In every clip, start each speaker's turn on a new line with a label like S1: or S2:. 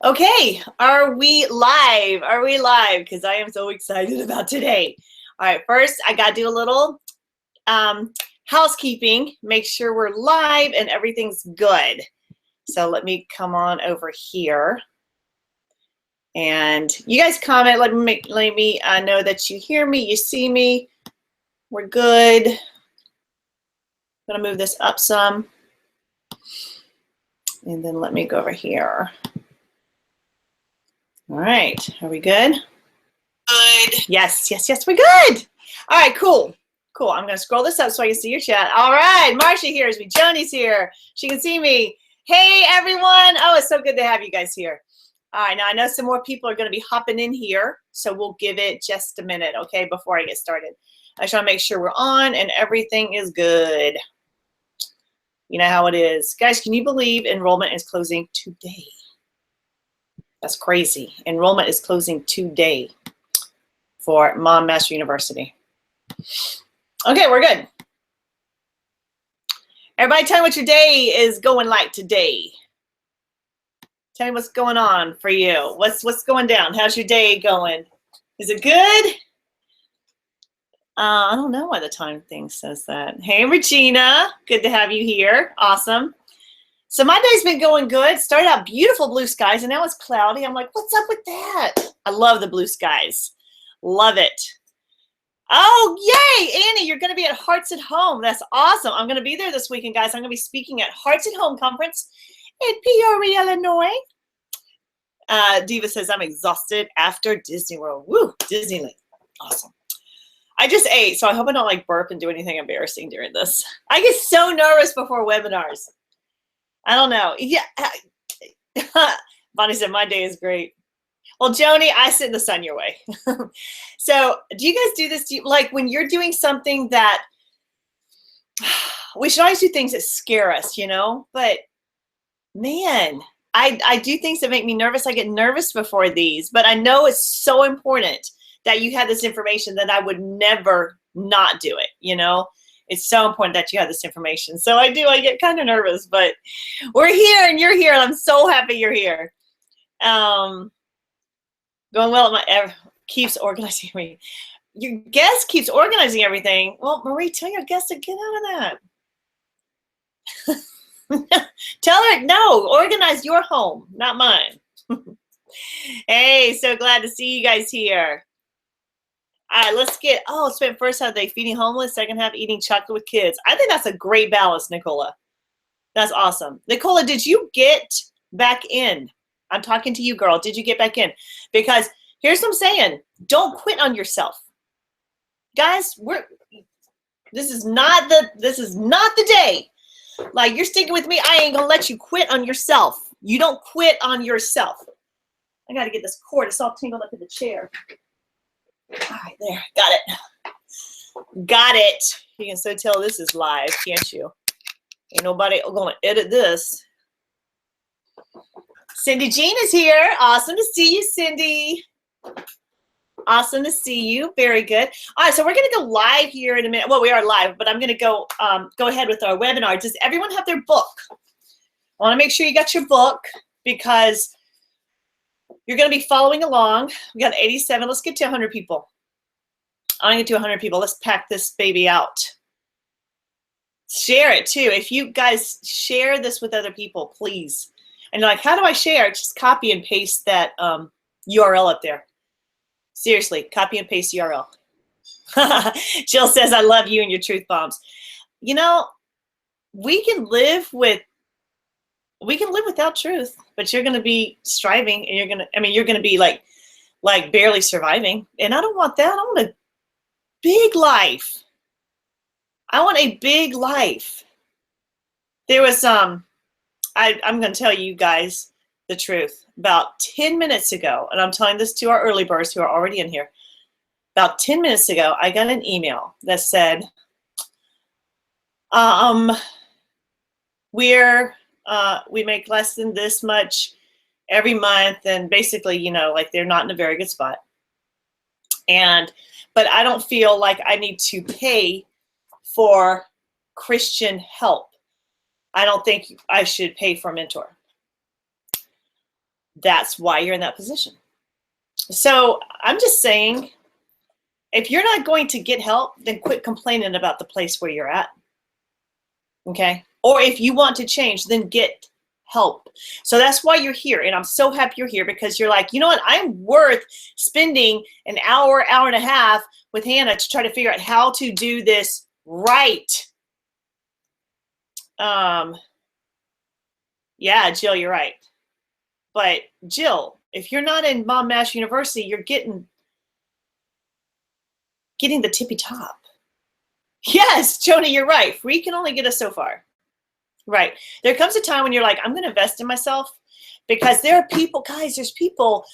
S1: Okay, are we live? Are we live? Because I am so excited about today. All right, first I got to do a little housekeeping, make sure we're live and everything's good. So let me come on over here. And you guys comment, let me know that you hear me, you see me. We're good. I'm gonna move this up some. And then let me go over here. All right, are we good? Good. Yes, we're good. All right, cool. I'm going to scroll this up so I can see your chat. All right, Marcia hears me. Joni's here. She can see me. Hey, everyone. Oh, it's so good to have you guys here. All right, now I know some more people are going to be hopping in here, so we'll give it just a minute, okay, before I get started. I just want to make sure we're on and everything is good. You know how it is. Guys, can you believe enrollment is closing today? That's crazy. Enrollment is closing today for Mom Master University. Okay, we're good. Everybody tell me what your day is going like today. Tell me what's going on for you. What's going down? How's your day going? Is it good? I don't know why the time thing says that. Hey, Regina. Good to have you here. Awesome. So my day's been going good. Started out beautiful blue skies, and now it's cloudy. I'm like, what's up with that? I love the blue skies. Love it. Oh, yay, Annie, you're going to be at Hearts at Home. That's awesome. I'm going to be there this weekend, guys. I'm going to be speaking at Hearts at Home Conference in Peoria, Illinois. Diva says, I'm exhausted after Disney World. Woo, Disneyland. Awesome. I just ate, so I hope I don't like burp and do anything embarrassing during this. I get so nervous before webinars. I don't know. Yeah. Bonnie said, my day is great. Well, Joni, I sit in the sun your way. So do you guys do this? Like when you're doing something that, we should always do things that scare us, you know? But man, I do things that make me nervous. I get nervous before these, but I know it's so important that you have this information that I would never not do it, you know? It's so important that you have this information. So I get kind of nervous, but we're here and you're here. And I'm so happy you're here. Going well at my, keeps organizing me. Your guest keeps organizing everything. Well, Marie, tell your guest to get out of that. Tell her, no, organize your home, not mine. Hey, so glad to see you guys here. All right, let's get, spent first half of the day feeding homeless, second half eating chocolate with kids. I think that's a great balance, Nicola. That's awesome. Nicola, did you get back in? I'm talking to you, girl. Did you get back in? Because here's what I'm saying. Don't quit on yourself. Guys, this is not the day. Like, you're sticking with me. I ain't gonna let you quit on yourself. You don't quit on yourself. I gotta get this cord. It's all tangled up in the chair. All right, there, got it. Got it. You can so tell this is live, can't you? Ain't nobody gonna edit this. Cindy Jean is here. Awesome to see you, Cindy. Awesome to see you. Very good. All right, so we're gonna go live here in a minute. Well, we are live, but I'm gonna go ahead with our webinar. Does everyone have their book? I wanna make sure you got your book because you're going to be following along. We got 87. Let's get to 100 people. I'm going to get to 100 people. Let's pack this baby out. Share it too. If you guys share this with other people, please. And you're like, how do I share? Just copy and paste that URL up there. Seriously, copy and paste URL. Jill says, I love you and your truth bombs. You know, we can live without truth, but you're going to be striving and you're going to be like barely surviving. And I don't want that. I want a big life. I want a big life. There was, I'm going to tell you guys the truth. About 10 minutes ago, and I'm telling this to our early birds who are already in here. About 10 minutes ago, I got an email that said, we make less than this much every month, and basically, you know, like they're not in a very good spot. But I don't feel like I need to pay for Christian help. I don't think I should pay for a mentor. That's why you're in that position. So I'm just saying, if you're not going to get help, then quit complaining about the place where you're at. Okay? Or if you want to change, then get help. So that's why you're here. And I'm so happy you're here, because you're like, you know what? I'm worth spending an hour, hour and a half with Hannah to try to figure out how to do this right. Yeah, Jill, you're right. But Jill, if you're not in Mom Master University, you're getting the tippy top. Yes, Joni, you're right. Free can only get us so far. Right. There comes a time when you're like, I'm going to invest in myself, because there are people, guys, there's people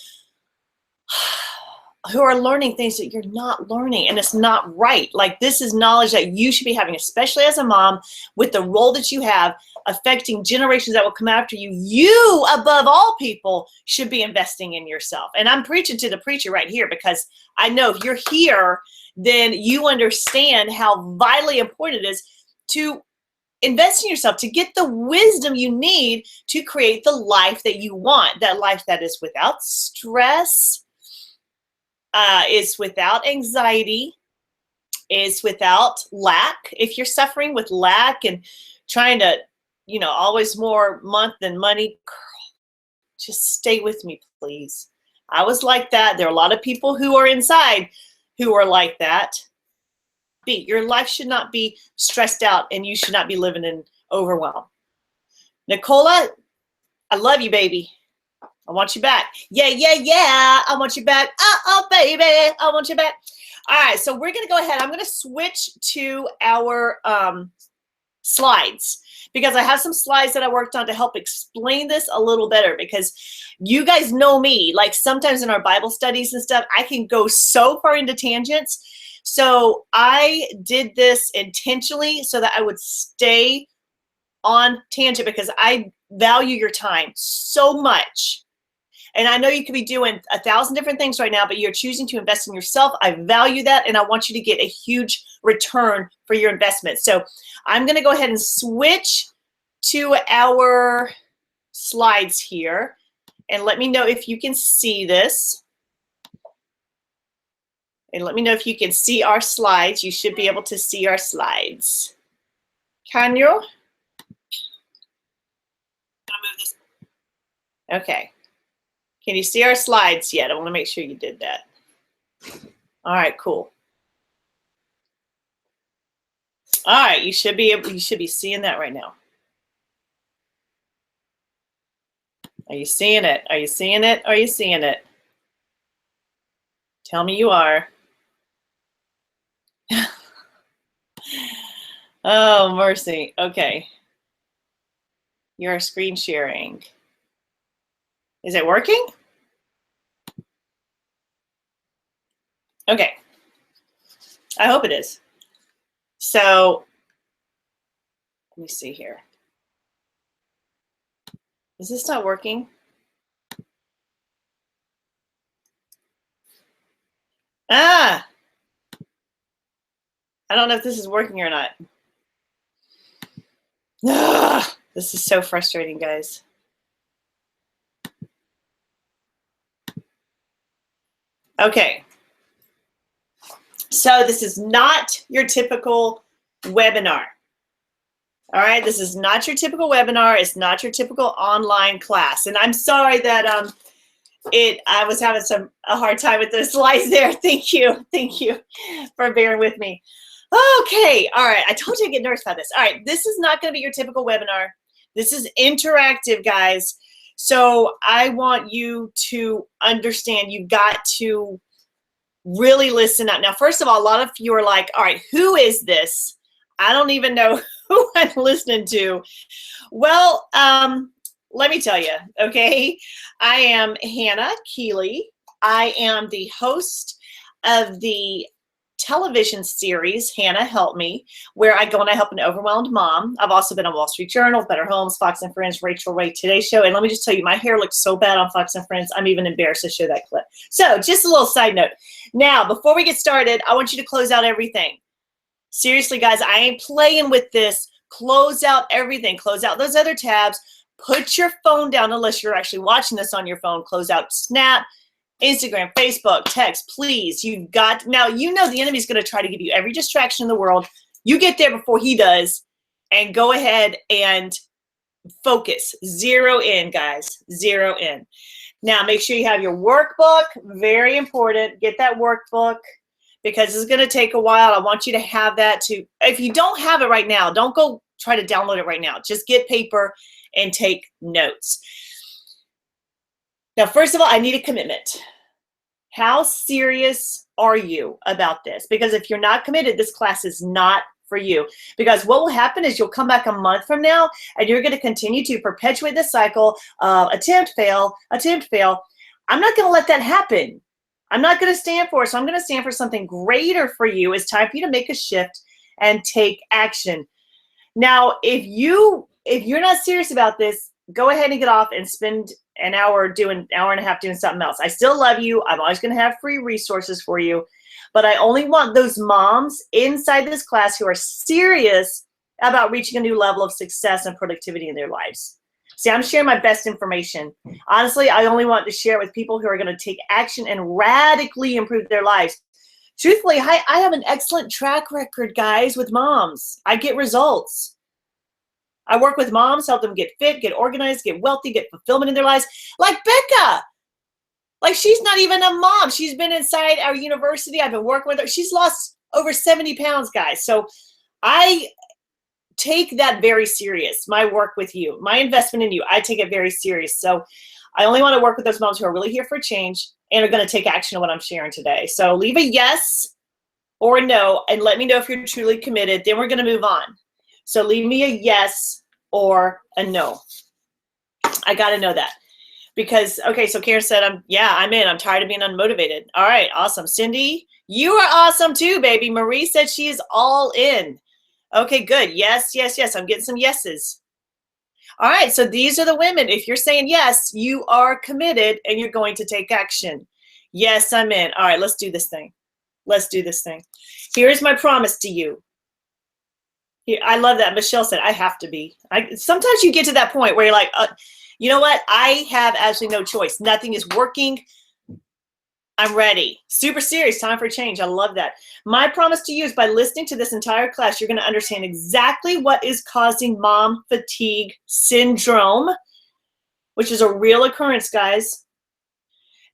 S1: who are learning things that you're not learning, and it's not right. Like, this is knowledge that you should be having, especially as a mom, with the role that you have affecting generations that will come after you. You, above all people, should be investing in yourself. And I'm preaching to the preacher right here, because I know if you're here, then you understand how vitally important it is to invest in yourself, to get the wisdom you need to create the life that you want, that life that is without stress, is without anxiety, is without lack. If you're suffering with lack and trying to, always more month than money, girl, just stay with me, please. I was like that. There are a lot of people who are inside who are like that. Your life should not be stressed out, and you should not be living in overwhelm. Nicola, I love you, baby. I want you back. Yeah, yeah, yeah. I want you back. Oh, baby. I want you back. All right, so we're going to go ahead. I'm going to switch to our slides, because I have some slides that I worked on to help explain this a little better, because you guys know me. Like, sometimes in our Bible studies and stuff, I can go so far into tangents. So I did this intentionally so that I would stay on tangent, because I value your time so much. And I know you could be doing 1,000 different things right now, but you're choosing to invest in yourself. I value that, and I want you to get a huge return for your investment. So I'm going to go ahead and switch to our slides here, and let me know if you can see this. And let me know if you can see our slides. You should be able to see our slides. Can you? Okay. Can you see our slides yet? I want to make sure you did that. All right, cool. All right, you should be seeing that right now. Are you seeing it? Are you seeing it? Are you seeing it? Tell me you are. Oh, mercy. Okay. You're screen sharing. Is it working? Okay. I hope it is. So let me see here. Is this not working? I don't know if this is working or not. This is so frustrating, guys. Okay. So this is not your typical webinar. All right, this is not your typical webinar. It's not your typical online class. And I'm sorry that I was having a hard time with the slides there. Thank you for bearing with me. Okay, all right. I told you I'd get nervous about this. All right, this is not going to be your typical webinar. This is interactive, guys. So I want you to understand, you've got to really listen up. Now, first of all, a lot of you are like, all right, who is this? I don't even know who I'm listening to. Well, let me tell you, okay? I am Hannah Keeley. I am the host of the television series, Hannah Help Me, where I go and I help an overwhelmed mom. I've also been on Wall Street Journal, Better Homes, Fox and Friends, Rachel Ray Today Show. And let me just tell you, my hair looks so bad on Fox and Friends, I'm even embarrassed to show that clip. So just a little side note. Now, before we get started, I want you to close out everything. Seriously, guys, I ain't playing with this. Close out everything. Close out those other tabs. Put your phone down unless you're actually watching this on your phone. Close out Snap, Instagram, Facebook, text, please. You've got, now you know the enemy's going to try to give you every distraction in the world. You get there before he does, and go ahead and focus. Zero in, guys. Zero in. Now, make sure you have your workbook. Very important. Get that workbook because it's going to take a while. I want you to have that too. If you don't have it right now, don't go try to download it right now. Just get paper and take notes. Now, first of all, I need a commitment. How serious are you about this? Because if you're not committed, this class is not for you. Because what will happen is you'll come back a month from now and you're going to continue to perpetuate this cycle of attempt, fail, attempt, fail. I'm not going to let that happen. I'm not going to stand for it. So I'm going to stand for something greater for you. It's time for you to make a shift and take action. Now, if you're not serious about this, go ahead and get off and spend an hour and a half doing something else. I still love you. I'm always going to have free resources for you. But I only want those moms inside this class who are serious about reaching a new level of success and productivity in their lives. See, I'm sharing my best information. Honestly, I only want to share it with people who are going to take action and radically improve their lives. Truthfully, I have an excellent track record, guys, with moms. I get results. I work with moms, help them get fit, get organized, get wealthy, get fulfillment in their lives. Like Becca. Like, she's not even a mom. She's been inside our university. I've been working with her. She's lost over 70 pounds, guys. So I take that very serious, my work with you, my investment in you. I take it very serious. So I only want to work with those moms who are really here for change and are going to take action on what I'm sharing today. So leave a yes or a no and let me know if you're truly committed. Then we're going to move on. So leave me a yes or a no. I got to know that. Because, okay, so Karen said, I'm in. I'm tired of being unmotivated. All right, awesome. Cindy, you are awesome too, baby. Marie said she is all in. Okay, good. Yes, yes, yes. I'm getting some yeses. All right, so these are the women. If you're saying yes, you are committed and you're going to take action. Yes, I'm in. All right, let's do this thing. Let's do this thing. Here's my promise to you. Here, I love that. Michelle said, I have to be. Sometimes you get to that point where you're like, you know what? I have absolutely no choice. Nothing is working. I'm ready. Super serious. Time for change. I love that. My promise to you is by listening to this entire class, you're going to understand exactly what is causing mom fatigue syndrome, which is a real occurrence, guys.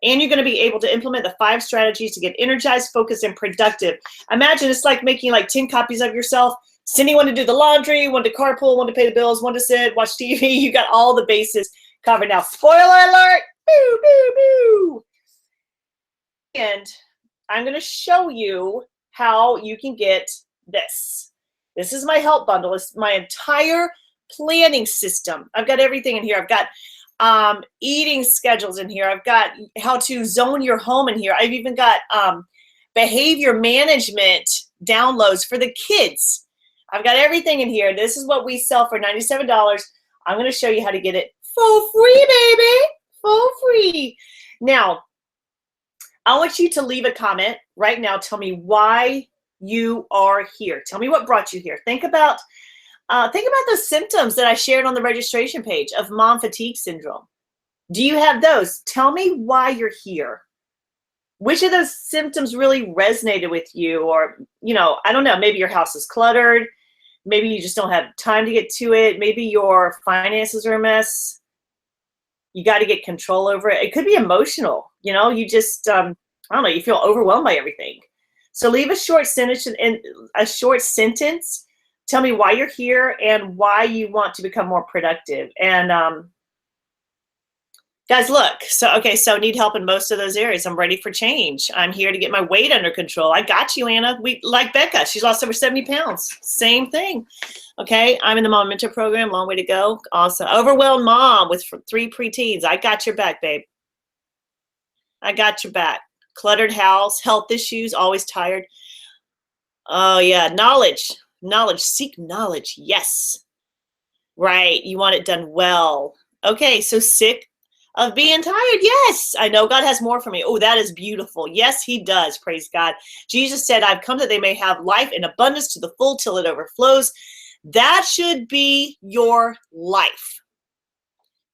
S1: And you're going to be able to implement the 5 strategies to get energized, focused, and productive. Imagine it's like making like 10 copies of yourself. Sending one to do the laundry, one to carpool, one to pay the bills, one to sit, watch TV. You got all the bases covered. Now, spoiler alert, boo, boo, boo. And I'm going to show you how you can get this. This is my help bundle. It's my entire planning system. I've got everything in here. I've got eating schedules in here. I've got how to zone your home in here. I've even got behavior management downloads for the kids. I've got everything in here. This is what we sell for $97. I'm going to show you how to get it for free, baby. For free. Now, I want you to leave a comment right now. Tell me why you are here. Tell me what brought you here. Think about the symptoms that I shared on the registration page of mom fatigue syndrome. Do you have those? Tell me why you're here. Which of those symptoms really resonated with you? Or, I don't know, maybe your house is cluttered. Maybe you just don't have time to get to it. Maybe your finances are a mess. You got to get control over it. It could be emotional. You just, I don't know, you feel overwhelmed by everything. So leave a short sentence Tell me why you're here and why you want to become more productive. And guys, look, so need help in most of those areas. I'm ready for change. I'm here to get my weight under control. I got you, Anna. Like Becca, she's lost over 70 pounds. Same thing. Okay, I'm in the Mom Mentor Program. Long way to go. Awesome. Overwhelmed mom with 3 preteens. I got your back, babe. I got your back. Cluttered house, health issues, always tired. Oh, yeah, knowledge. Seek knowledge. Yes. Right, you want it done well. Okay, so sick of being tired. Yes, I know God has more for me. Oh, that is beautiful. Yes, he does. Praise God. Jesus said, I've come that they may have life in abundance to the full till it overflows. That should be your life.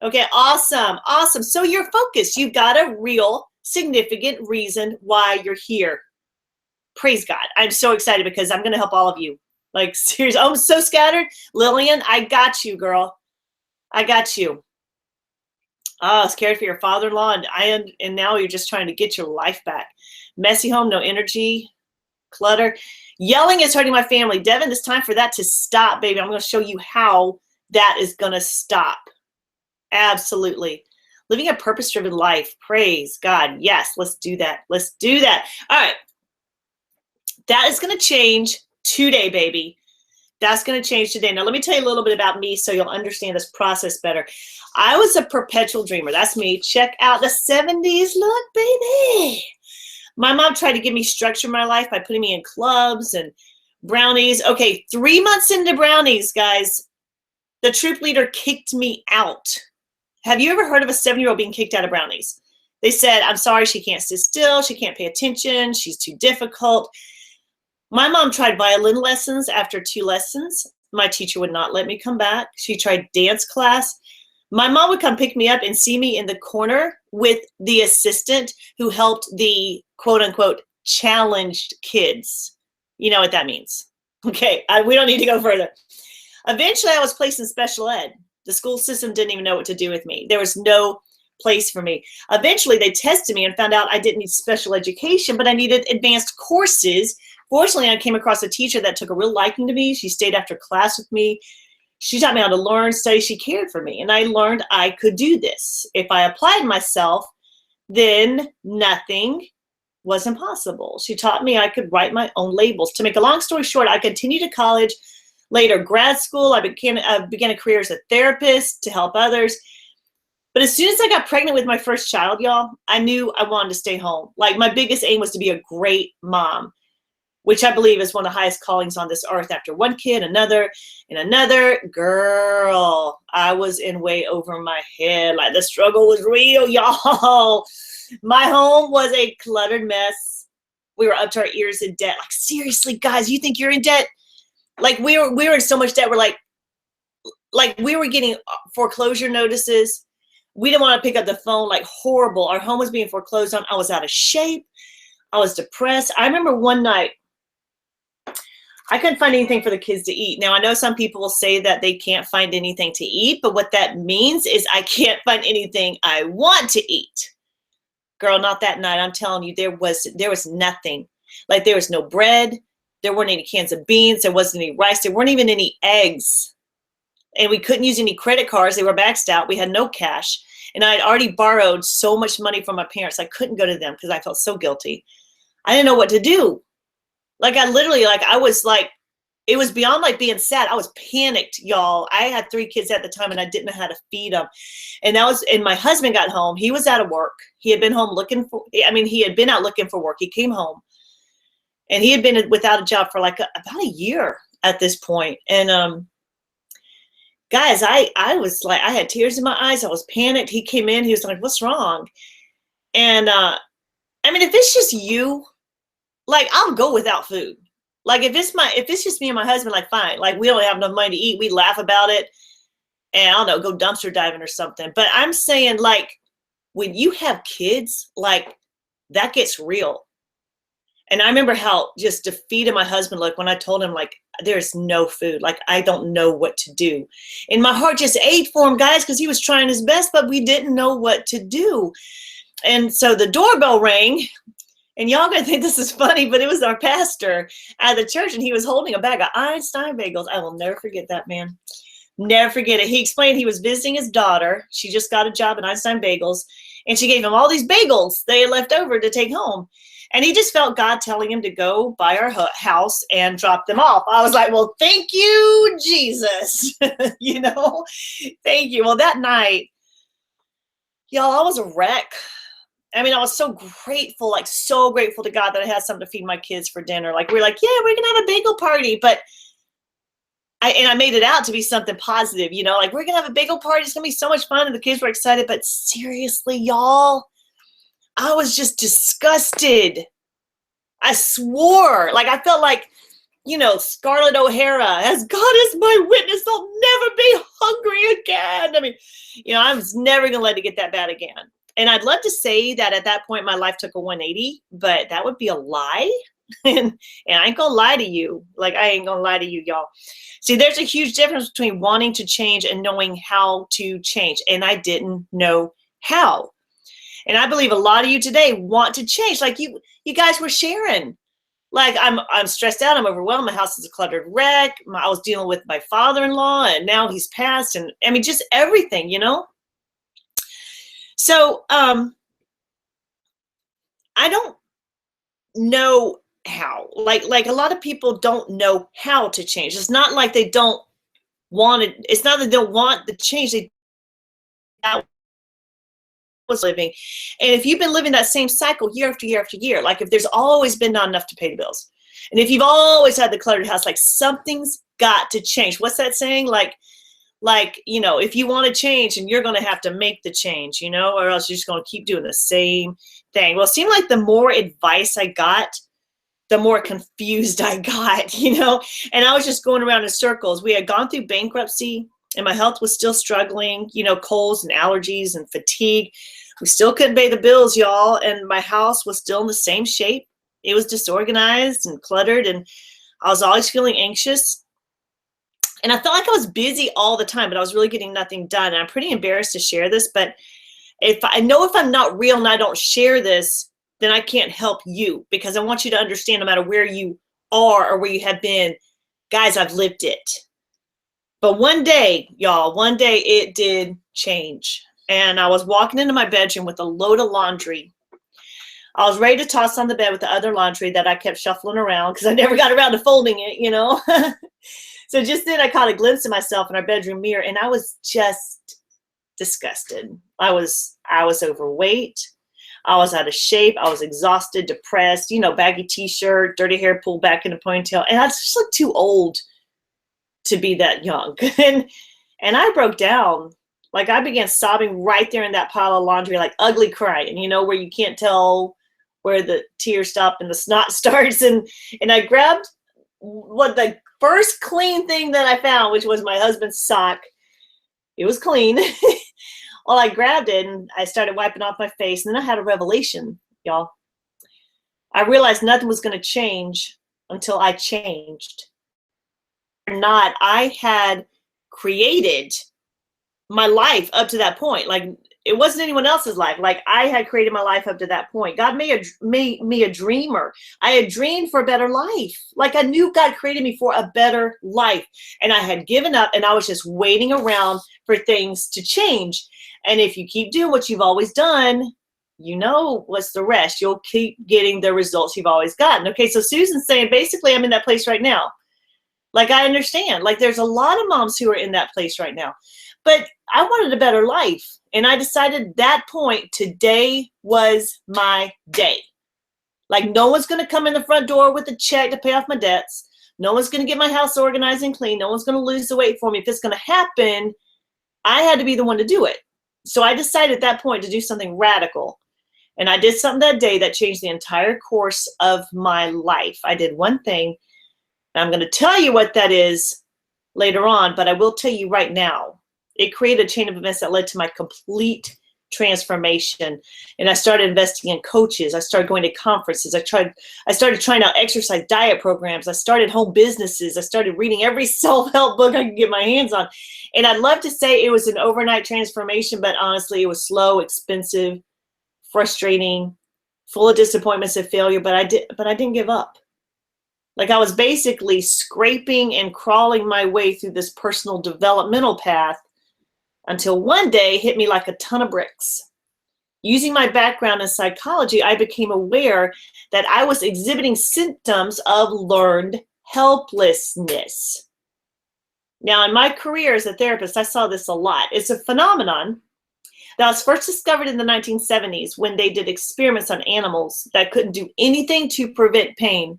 S1: Okay, awesome, awesome. So you're focused. You've got a real significant reason why you're here. Praise God. I'm so excited because I'm going to help all of you. Like, seriously, I'm so scattered. Lillian, I got you, girl. I got you. Oh, scared for your father-in-law, and now you're just trying to get your life back. Messy home, no energy, clutter. Yelling is hurting my family. Devin, it's time for that to stop, baby. I'm going to show you how that is going to stop. Absolutely. Living a purpose-driven life. Praise God. Yes, let's do that. Let's do that. All right. That is going to change today, baby. That's going to change today. Now, let me tell you a little bit about me so you'll understand this process better. I was a perpetual dreamer. That's me. Check out the 70s look, baby. My mom tried to give me structure in my life by putting me in clubs and brownies. Okay, 3 months into brownies, guys, the troop leader kicked me out. Have you ever heard of a 7-year-old being kicked out of brownies? They said, I'm sorry, she can't sit still. She can't pay attention. She's too difficult. My mom tried violin lessons. After 2 lessons, my teacher would not let me come back. She tried dance class. My mom would come pick me up and see me in the corner with the assistant who helped the quote unquote challenged kids. You know what that means. Okay, we don't need to go further. Eventually, I was placed in special ed. The school system didn't even know what to do with me. There was no place for me. Eventually, they tested me and found out I didn't need special education, but I needed advanced courses. Fortunately, I came across a teacher that took a real liking to me. She stayed after class with me. She taught me how to learn, study. She cared for me. And I learned I could do this. If I applied myself, then nothing was impossible. She taught me I could write my own labels. To make a long story short, I continued to college, later grad school. I began a career as a therapist to help others. But as soon as I got pregnant with my first child, y'all, I knew I wanted to stay home. Like, my biggest aim was to be a great mom, which I believe is one of the highest callings on this earth. After one kid, another, and another. Girl, I was in way over my head. Like, the struggle was real, y'all. My home was a cluttered mess. We were up to our ears in debt. Like, seriously, guys, you think you're in debt? Like, we were in so much debt. We're like we were getting foreclosure notices. We didn't want to pick up the phone. Like, horrible. Our home was being foreclosed on. I was out of shape. I was depressed. I remember one night, I couldn't find anything for the kids to eat. Now, I know some people will say that they can't find anything to eat, but what that means is I can't find anything I want to eat. Girl, not that night. I'm telling you, there was nothing. Like, there was no bread. There weren't any cans of beans. There wasn't any rice. There weren't even any eggs. And we couldn't use any credit cards. They were maxed out. We had no cash. And I had already borrowed so much money from my parents. I couldn't go to them because I felt so guilty. I didn't know what to do. Like, I literally, like, I was like, it was beyond like being sad. I was panicked, y'all. I had 3 kids at the time and I didn't know how to feed them. And my husband got home. He was out of work. He had been home he had been out looking for work. He came home and he had been without a job for like about a year at this point. And, guys, I was like, I had tears in my eyes. I was panicked. He came in, he was like, what's wrong? And, if it's just you, like, I'll go without food. Like, if it's just me and my husband, like, fine. Like, we don't have enough money to eat. We laugh about it. And I don't know, go dumpster diving or something. But I'm saying, like, when you have kids, like, that gets real. And I remember how just defeated my husband looked when I told him, like, there's no food. Like, I don't know what to do. And my heart just ached for him, guys, because he was trying his best, but we didn't know what to do. And so the doorbell rang. And y'all gonna think this is funny, but it was our pastor at the church, and he was holding a bag of Einstein bagels. I will never forget that, man. Never forget it. He explained he was visiting his daughter. She just got a job at Einstein Bagels, and she gave him all these bagels they had left over to take home. And he just felt God telling him to go by our house and drop them off. I was like, well, thank you, Jesus. Thank you. Well, that night, y'all, I was a wreck. I was so grateful to God that I had something to feed my kids for dinner. Like, we're like, yeah, we're going to have a bagel party. But I made it out to be something positive, like, we're going to have a bagel party. It's going to be so much fun. And the kids were excited. But seriously, y'all, I was just disgusted. I swore. Like, I felt like Scarlett O'Hara, as God is my witness, I'll never be hungry again. I mean, I was never going to let it get that bad again. And I'd love to say that at that point, my life took a 180, but that would be a lie. and I ain't going to lie to you. Like, I ain't going to lie to you, y'all. See, there's a huge difference between wanting to change and knowing how to change. And I didn't know how. And I believe a lot of you today want to change. Like you guys were sharing. Like, I'm stressed out. I'm overwhelmed. My house is a cluttered wreck. I was dealing with my father-in-law, and now he's passed. And I mean, just everything, So I don't know how. Like a lot of people don't know how to change. It's not like they don't want it. It's not that they don't want the change. They was living. And if you've been living that same cycle year after year after year, like if there's always been not enough to pay the bills, and if you've always had the cluttered house, like something's got to change. What's that saying? Like, if you want to change, and you're going to have to make the change, or else you're just going to keep doing the same thing. Well, it seemed like the more advice I got, the more confused I got, and I was just going around in circles. We had gone through bankruptcy, and my health was still struggling, colds and allergies and fatigue. We still couldn't pay the bills, y'all. And my house was still in the same shape. It was disorganized and cluttered, and I was always feeling anxious. And I felt like I was busy all the time, but I was really getting nothing done. And I'm pretty embarrassed to share this, but if I'm not real and I don't share this, then I can't help you, because I want you to understand, no matter where you are or where you have been, guys, I've lived it. But one day, y'all, it did change. And I was walking into my bedroom with a load of laundry. I was ready to toss on the bed with the other laundry that I kept shuffling around because I never got around to folding it, So just then I caught a glimpse of myself in our bedroom mirror, and I was just disgusted. I was overweight. I was out of shape. I was exhausted, depressed, baggy t-shirt, dirty hair pulled back in a ponytail. And I just looked too old to be that young. And I broke down. Like, I began sobbing right there in that pile of laundry, like ugly crying, where you can't tell where the tears stop and the snot starts. And I grabbed the first clean thing that I found, which was my husband's sock. It was clean. Well, I grabbed it and I started wiping off my face. And then I had a revelation, y'all. I realized nothing was going to change until I changed. Or not, I had created my life up to that point. Like, it wasn't anyone else's life. Like, I had created my life up to that point. God made me a dreamer. I had dreamed for a better life. Like, I knew God created me for a better life. And I had given up, and I was just waiting around for things to change. And if you keep doing what you've always done, what's the rest. You'll keep getting the results you've always gotten. Okay, so Susan's saying, basically, I'm in that place right now. Like, I understand. Like, there's a lot of moms who are in that place right now. But I wanted a better life. And I decided that point, today was my day. Like, no one's going to come in the front door with a check to pay off my debts. No one's going to get my house organized and clean. No one's going to lose the weight for me. If it's going to happen, I had to be the one to do it. So I decided at that point to do something radical. And I did something that day that changed the entire course of my life. I did one thing. And I'm going to tell you what that is later on, but I will tell you right now. It created a chain of events that led to my complete transformation. And I started investing in coaches. I started going to conferences. I started trying out exercise diet programs. I started home businesses. I started reading every self-help book I could get my hands on. And I'd love to say it was an overnight transformation, but honestly, it was slow, expensive, frustrating, full of disappointments and failure, but I didn't give up. Like, I was basically scraping and crawling my way through this personal developmental path until one day it hit me like a ton of bricks. Using my background in psychology, I became aware that I was exhibiting symptoms of learned helplessness. Now, in my career as a therapist, I saw this a lot. It's a phenomenon that was first discovered in the 1970s when they did experiments on animals that couldn't do anything to prevent pain.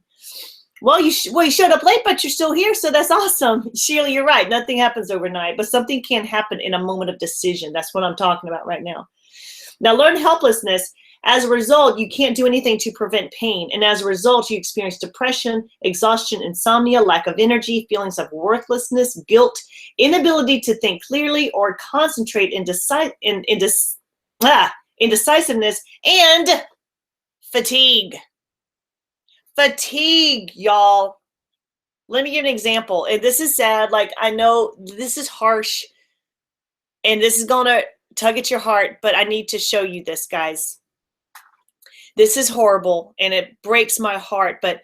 S1: Well, you showed up late, but you're still here, so that's awesome. Sheila, you're right. Nothing happens overnight, but something can happen in a moment of decision. That's what I'm talking about right now. Now, learned helplessness As a result, you can't do anything to prevent pain. And as a result, you experience depression, exhaustion, insomnia, lack of energy, feelings of worthlessness, guilt, inability to think clearly or concentrate, indecisiveness, and fatigue. Fatigue, y'all. Let me give an example. And this is sad. Like, I know this is harsh and this is going to tug at your heart, but I need to show you this, guys. This is horrible and it breaks my heart, but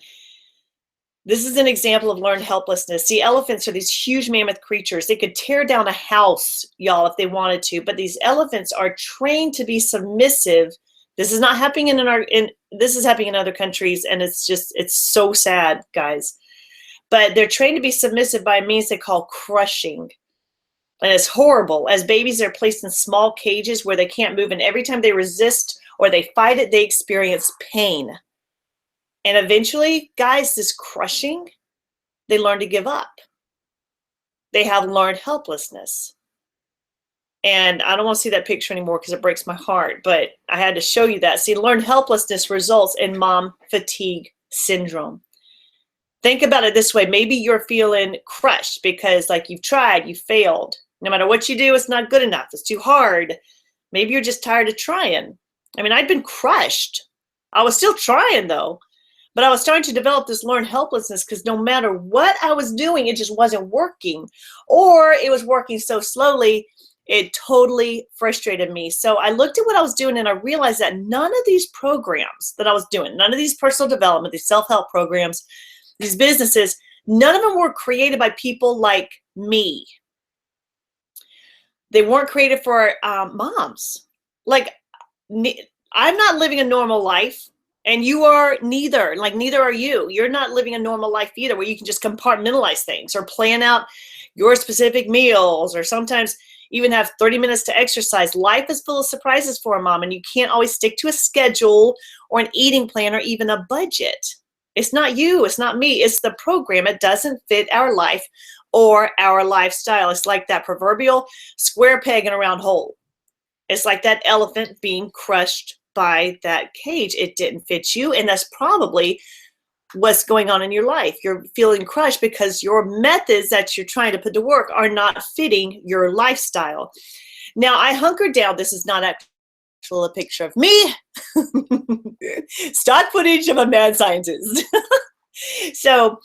S1: this is an example of learned helplessness. See, elephants are these huge mammoth creatures. They could tear down a house, y'all, if they wanted to, but these elephants are trained to be submissive. This is not happening this is happening in other countries, and it's so sad, guys. But they're trained to be submissive by means they call crushing. And it's horrible. As babies, they're placed in small cages where they can't move, and every time they resist or they fight it, they experience pain. And eventually, guys, this crushing, they learn to give up. They have learned helplessness. And I don't want to see that picture anymore because it breaks my heart, but I had to show you that. See, learned helplessness results in mom fatigue syndrome. Think about it this way. Maybe you're feeling crushed because like you've tried, you failed. No matter what you do, it's not good enough. It's too hard. Maybe you're just tired of trying. I mean, I'd been crushed. I was still trying though, but I was starting to develop this learned helplessness because no matter what I was doing, it just wasn't working, or it was working so slowly, it totally frustrated me. So I looked at what I was doing and I realized that none of these programs that I was doing, none of these personal development, these self-help programs, these businesses, none of them were created by people like me. They weren't created for moms. Like, I'm not living a normal life, and you are neither. Like, neither are you. You're not living a normal life either, where you can just compartmentalize things or plan out your specific meals, or sometimes even have 30 minutes to exercise. Life is full of surprises for a mom, and you can't always stick to a schedule or an eating plan or even a budget. It's not you, it's not me, it's the program. It doesn't fit our life or our lifestyle. It's like that proverbial square peg in a round hole. It's like that elephant being crushed by that cage. It didn't fit you, and that's probably what's going on in your life. You're feeling crushed because your methods that you're trying to put to work are not fitting your lifestyle. Now, I hunkered down. This is not actually a picture of me. Stock footage of a mad scientist. So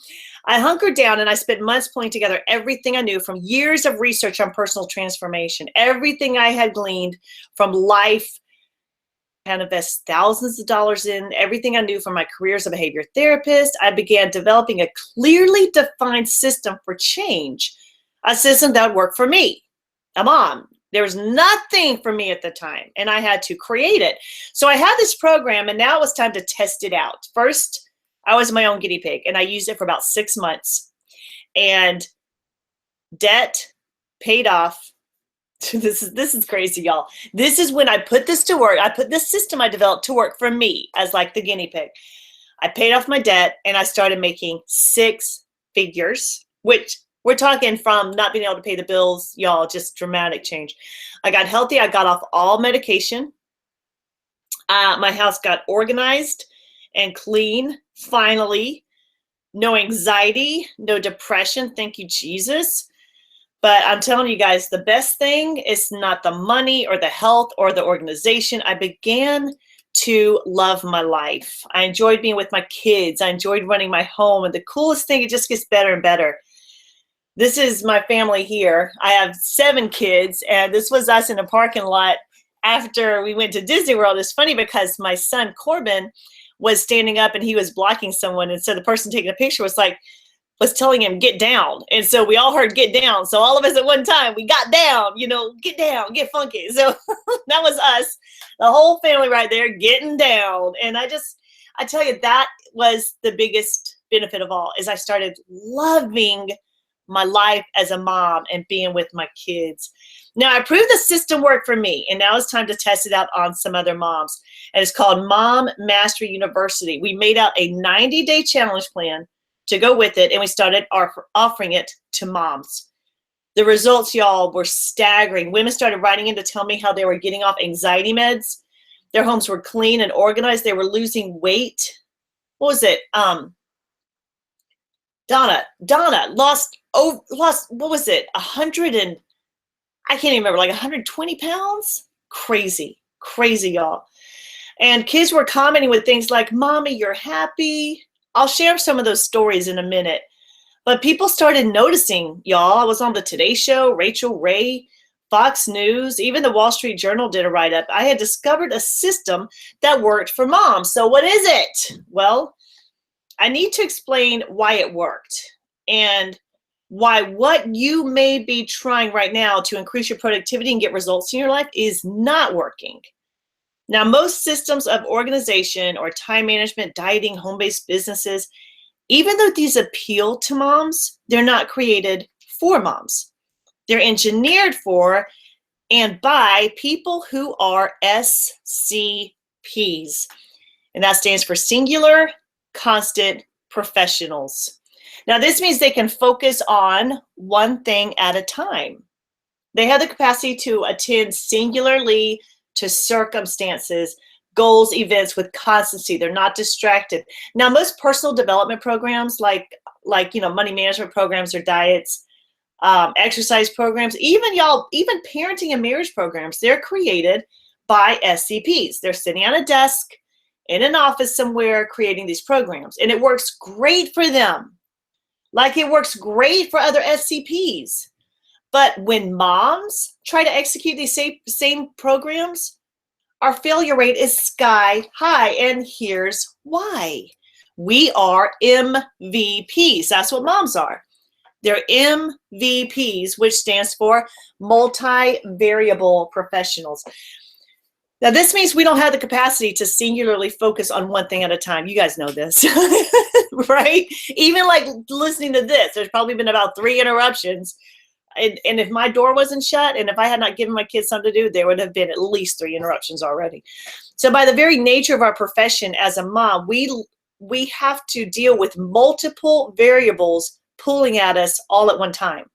S1: I hunkered down and I spent months pulling together everything I knew from years of research on personal transformation, everything I had gleaned from life, and invest thousands of dollars in everything I knew from my career as a behavior therapist. I began developing a clearly defined system for change, a system that would work for me, a mom. There was nothing for me at the time, and I had to create it. So I had this program, and now it was time to test it out. First, I was my own guinea pig, and I used it for about 6 months, and debt paid off. This is crazy, y'all. This is when I put this to work. I put this system I developed to work for me as like the guinea pig. I paid off my debt and I started making 6 figures, which we're talking from not being able to pay the bills, y'all, just dramatic change. I got healthy. I got off all medication. My house got organized and clean, finally. No anxiety, no depression. Thank you, Jesus. But I'm telling you guys, the best thing is not the money or the health or the organization. I began to love my life. I enjoyed being with my kids. I enjoyed running my home. And the coolest thing, it just gets better and better. This is my family here. I have 7 kids, and this was us in a parking lot after we went to Disney World. It's funny because my son Corbin was standing up and he was blocking someone. And so the person taking a picture was telling him, get down. And so we all heard get down. So all of us at one time, we got down, get down, get funky. So that was us, the whole family right there getting down. And I tell you, that was the biggest benefit of all, is I started loving my life as a mom and being with my kids. Now, I proved the system worked for me, and now it's time to test it out on some other moms. And it's called Mom Mastery University. We made out a 90-day challenge plan to go with it, and we started offering it to moms. The results, y'all, were staggering. Women started writing in to tell me how they were getting off anxiety meds. Their homes were clean and organized. They were losing weight. What was it? Donna lost, what was it? I can't even remember, like 120 pounds? Crazy, y'all. And kids were commenting with things like, Mommy, you're happy. I'll share some of those stories in a minute. But people started noticing, y'all. I was on the Today Show, Rachel Ray, Fox News, even the Wall Street Journal did a write-up. I had discovered a system that worked for moms. So what is it? Well, I need to explain why it worked and why what you may be trying right now to increase your productivity and get results in your life is not working. Now, most systems of organization or time management, dieting, home-based businesses, even though these appeal to moms, they're not created for moms. They're engineered for and by people who are SCPs. And that stands for singular, constant professionals. Now, this means they can focus on one thing at a time. They have the capacity to attend singularly to circumstances, goals, events with constancy. They're not distracted. Now, most personal development programs like money management programs or diets, exercise programs, even parenting and marriage programs, they're created by SCPs. They're sitting at a desk in an office somewhere creating these programs, and it works great for them. Like it works great for other SCPs. But when moms try to execute these same programs, our failure rate is sky high. And here's why. We are MVPs. That's what moms are. They're MVPs, which stands for multi-variable professionals. Now, this means we don't have the capacity to singularly focus on one thing at a time. You guys know this, right? Even like listening to this, there's probably been about 3 interruptions. And if my door wasn't shut and if I had not given my kids something to do, there would have been at least 3 interruptions already. So by the very nature of our profession as a mom, we have to deal with multiple variables pulling at us all at one time.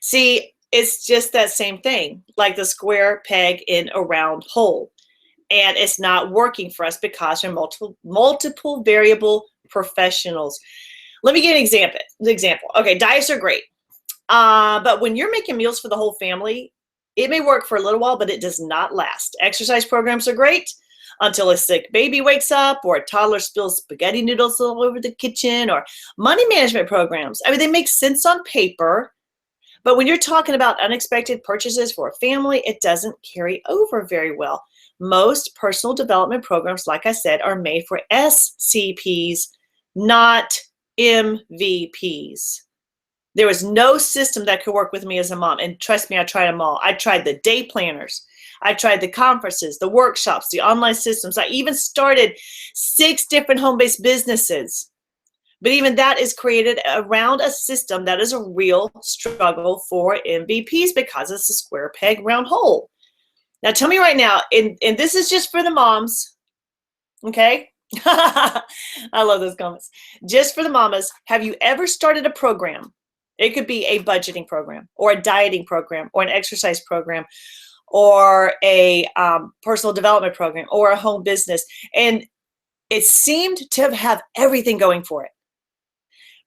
S1: See, it's just that same thing, like the square peg in a round hole. And it's not working for us because we're multiple variable professionals. Let me give an example. Okay, diets are great. But when you're making meals for the whole family, it may work for a little while, but it does not last. Exercise programs are great until a sick baby wakes up or a toddler spills spaghetti noodles all over the kitchen, or money management programs. I mean, they make sense on paper, but when you're talking about unexpected purchases for a family, it doesn't carry over very well. Most personal development programs, like I said, are made for SCPs, not MVPs. There was no system that could work with me as a mom. And trust me, I tried them all. I tried the day planners. I tried the conferences, the workshops, the online systems. I even started 6 different home-based businesses. But even that is created around a system that is a real struggle for MVPs because it's a square peg, round hole. Now tell me right now, and this is just for the moms, okay? I love those comments. Just for the mamas, have you ever started a program? It could be a budgeting program or a dieting program or an exercise program or a personal development program or a home business. And it seemed to have everything going for it.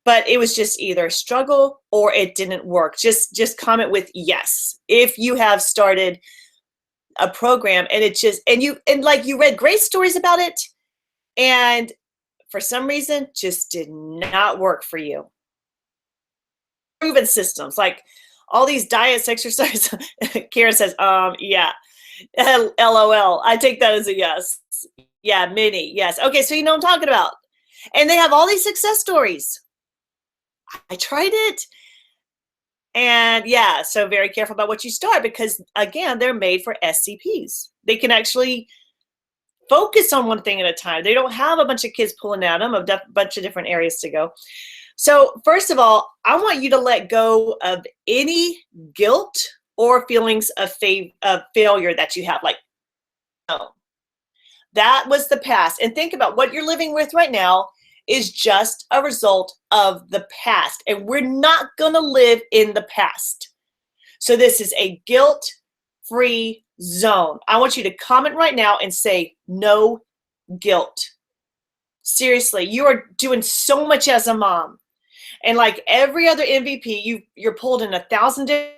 S1: But it was just either a struggle or it didn't work. Just comment with yes if you have started a program and it just you read great stories about it and for some reason just did not work for you. Proven systems like all these diets, exercise. Karen says, yeah, LOL. I take that as a yes. Yeah, mini, yes. Okay, so you know what I'm talking about. And they have all these success stories. I tried it. And yeah, so very careful about what you start because, again, they're made for SCPs. They can actually focus on one thing at a time. They don't have a bunch of kids pulling at them, a bunch of different areas to go. So first of all, I want you to let go of any guilt or feelings of failure that you have. Like, no, that was the past. And think about what you're living with right now is just a result of the past. And we're not going to live in the past. So this is a guilt, free zone. I want you to comment right now and say no guilt. Seriously, you are doing so much as a mom. And like every other MVP, you're pulled in 1,000 different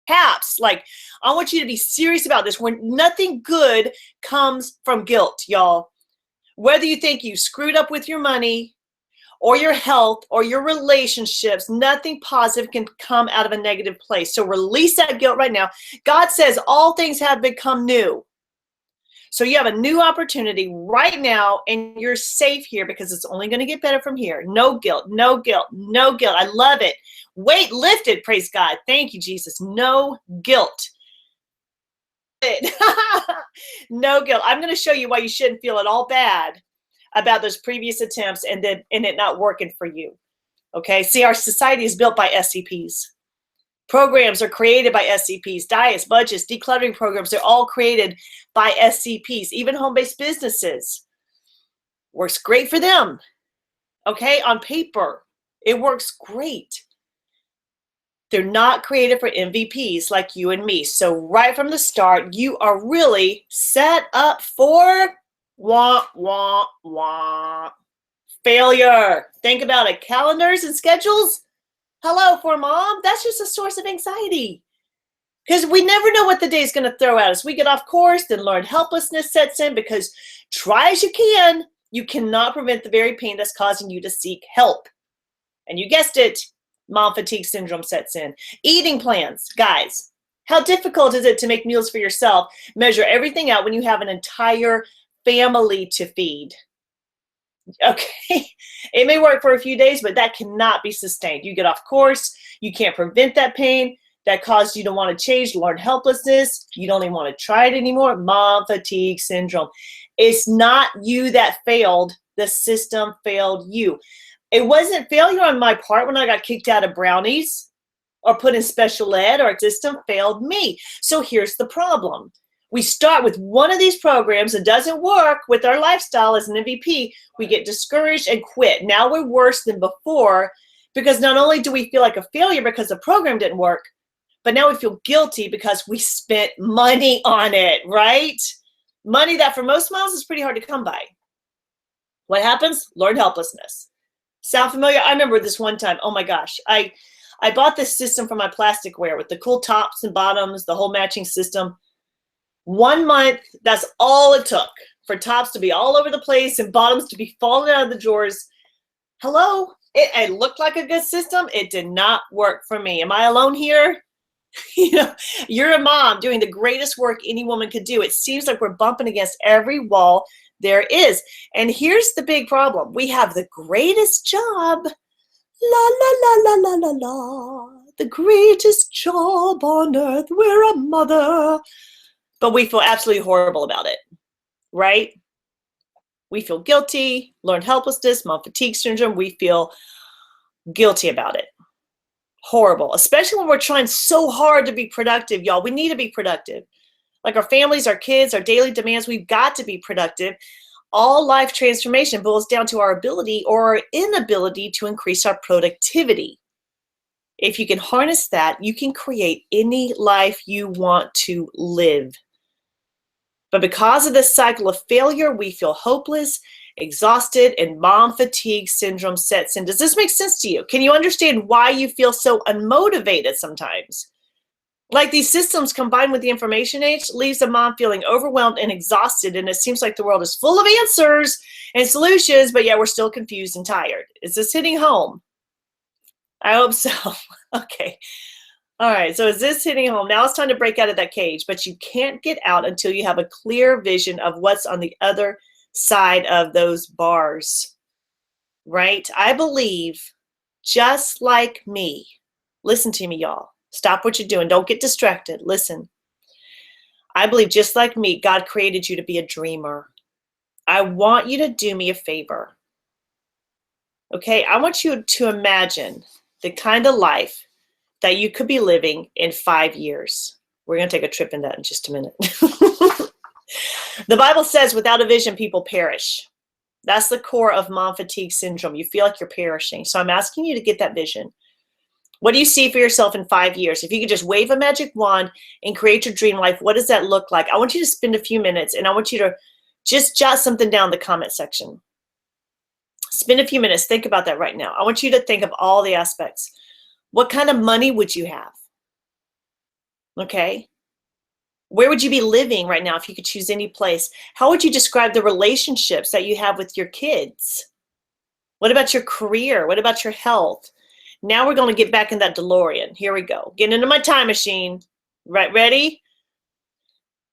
S1: taps. Like, I want you to be serious about this. When nothing good comes from guilt, y'all. Whether you think you screwed up with your money or your health or your relationships, nothing positive can come out of a negative place. So release that guilt right now. God says all things have become new. So you have a new opportunity right now, and you're safe here because it's only going to get better from here. No guilt, no guilt, no guilt. I love it. Weight lifted, praise God. Thank you, Jesus. No guilt. No guilt. I'm going to show you why you shouldn't feel at all bad about those previous attempts and it not working for you. Okay, see, our society is built by SCPs. Programs are created by SCPs. Diets, budgets, decluttering programs, they're all created by SCPs. Even home-based businesses. Works great for them. Okay, on paper, it works great. They're not created for MVPs like you and me. So right from the start, you are really set up for wah, wah, wah. Failure. Think about it. Calendars and schedules. Hello, for mom, that's just a source of anxiety. Because we never know what the day is going to throw at us. We get off course, then learned helplessness sets in because try as you cannot prevent the very pain that's causing you to seek help. And you guessed it, mom fatigue syndrome sets in. Eating plans. Guys, how difficult is it to make meals for yourself, measure everything out when you have an entire family to feed? Okay, it may work for a few days, but that cannot be sustained. You get off course, you can't prevent that pain that caused you to want to change, learn helplessness. You don't even want to try it anymore. Mom fatigue syndrome. It's not you that failed. The system failed you. It wasn't failure on my part when I got kicked out of Brownies or put in special ed, or system failed me. So here's the problem. We start with one of these programs that doesn't work with our lifestyle as an MVP. We get discouraged and quit. Now we're worse than before because not only do we feel like a failure because the program didn't work, but now we feel guilty because we spent money on it, right? Money that for most moms is pretty hard to come by. What happens? Learned helplessness. Sound familiar? I remember this one time. Oh my gosh. I bought this system for my plasticware with the cool tops and bottoms, the whole matching system. 1 month, that's all it took for tops to be all over the place and bottoms to be falling out of the drawers. Hello? It looked like a good system. It did not work for me. Am I alone here? You know, you're a mom doing the greatest work any woman could do. It seems like we're bumping against every wall there is. And here's the big problem. We have the greatest job. La, la, la, la, la, la, la. The greatest job on earth. We're a mother. But we feel absolutely horrible about it, right? We feel guilty, learned helplessness, mom fatigue syndrome. We feel guilty about it. Horrible, especially when we're trying so hard to be productive, y'all. We need to be productive. Like our families, our kids, our daily demands, we've got to be productive. All life transformation boils down to our ability or our inability to increase our productivity. If you can harness that, you can create any life you want to live. But because of this cycle of failure, we feel hopeless, exhausted, and mom fatigue syndrome sets in. Does this make sense to you? Can you understand why you feel so unmotivated sometimes? Like these systems combined with the information age leaves a mom feeling overwhelmed and exhausted, and it seems like the world is full of answers and solutions, but yet we're still confused and tired. Is this hitting home? I hope so. Okay. All right, so is this hitting home? Now it's time to break out of that cage, but you can't get out until you have a clear vision of what's on the other side of those bars, right? I believe, just like me, listen to me, y'all. Stop what you're doing. Don't get distracted. Listen. I believe, just like me, God created you to be a dreamer. I want you to do me a favor. Okay, I want you to imagine the kind of life that you could be living in 5 years. We're going to take a trip in that in just a minute. The Bible says without a vision, people perish. That's the core of mom fatigue syndrome. You feel like you're perishing. So I'm asking you to get that vision. What do you see for yourself in 5 years? If you could just wave a magic wand and create your dream life, what does that look like? I want you to spend a few minutes, and I want you to just jot something down in the comment section. Spend a few minutes. Think about that right now. I want you to think of all the aspects. What kind of money would you have? Okay. Where would you be living right now if you could choose any place? How would you describe the relationships that you have with your kids? What about your career? What about your health? Now we're going to get back in that DeLorean. Here we go. Get into my time machine. Right, ready?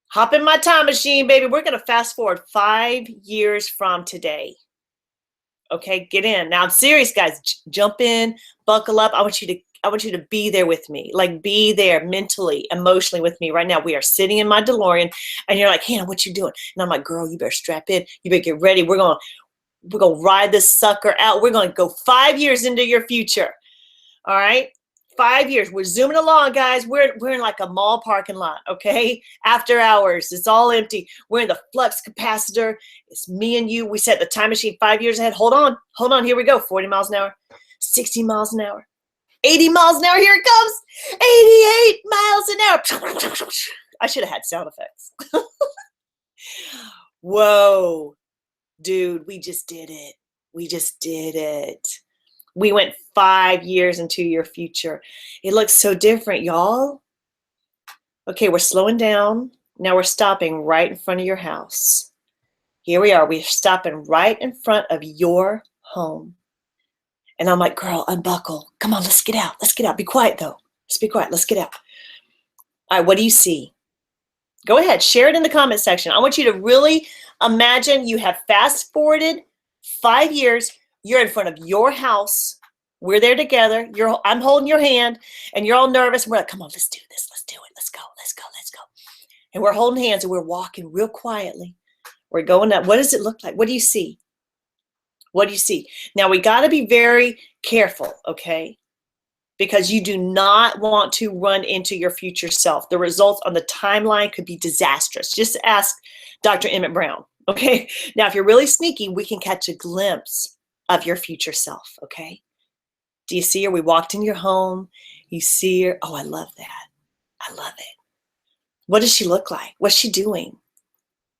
S1: Hop in my time machine, baby. We're going to fast forward 5 years from today. Okay, get in. Now I'm serious, guys. Jump in, buckle up. I want you to be there with me. Like, be there mentally, emotionally with me right now. We are sitting in my DeLorean, and you're like, Hannah, what you doing? And I'm like, girl, you better strap in. You better get ready. We're gonna ride this sucker out. We're gonna go 5 years into your future. All right, 5 years. We're zooming along, guys. We're in like a mall parking lot. Okay, after hours. It's all empty. We're in the flux capacitor. It's me and you. We set the time machine 5 years ahead. Hold on. Here we go. 40 miles an hour, 60 miles an hour, 80 miles an hour. Here it comes. 88 miles an hour. I should have had sound effects. Whoa, dude, we just did it. We went 5 years into your future. It looks so different, y'all. Okay, we're slowing down. Now we're stopping right in front of your house. Here we are. We're stopping right in front of your home. And I'm like, girl, unbuckle. Come on, let's get out. Be quiet, though. Let's be quiet. Let's get out. All right, what do you see? Go ahead. Share it in the comment section. I want you to really imagine you have fast forwarded 5 years. You're in front of your house. We're there together. I'm holding your hand, and you're all nervous. We're like, come on, let's do this. Let's do it. Let's go. And we're holding hands, and we're walking real quietly. We're going up. What does it look like? What do you see? Now, we got to be very careful, okay? Because you do not want to run into your future self. The results on the timeline could be disastrous. Just ask Dr. Emmett Brown, okay? Now, if you're really sneaky, we can catch a glimpse of your future self, okay? Do you see her? We walked in your home. You see her. Oh, I love that. I love it. What does she look like? What's she doing?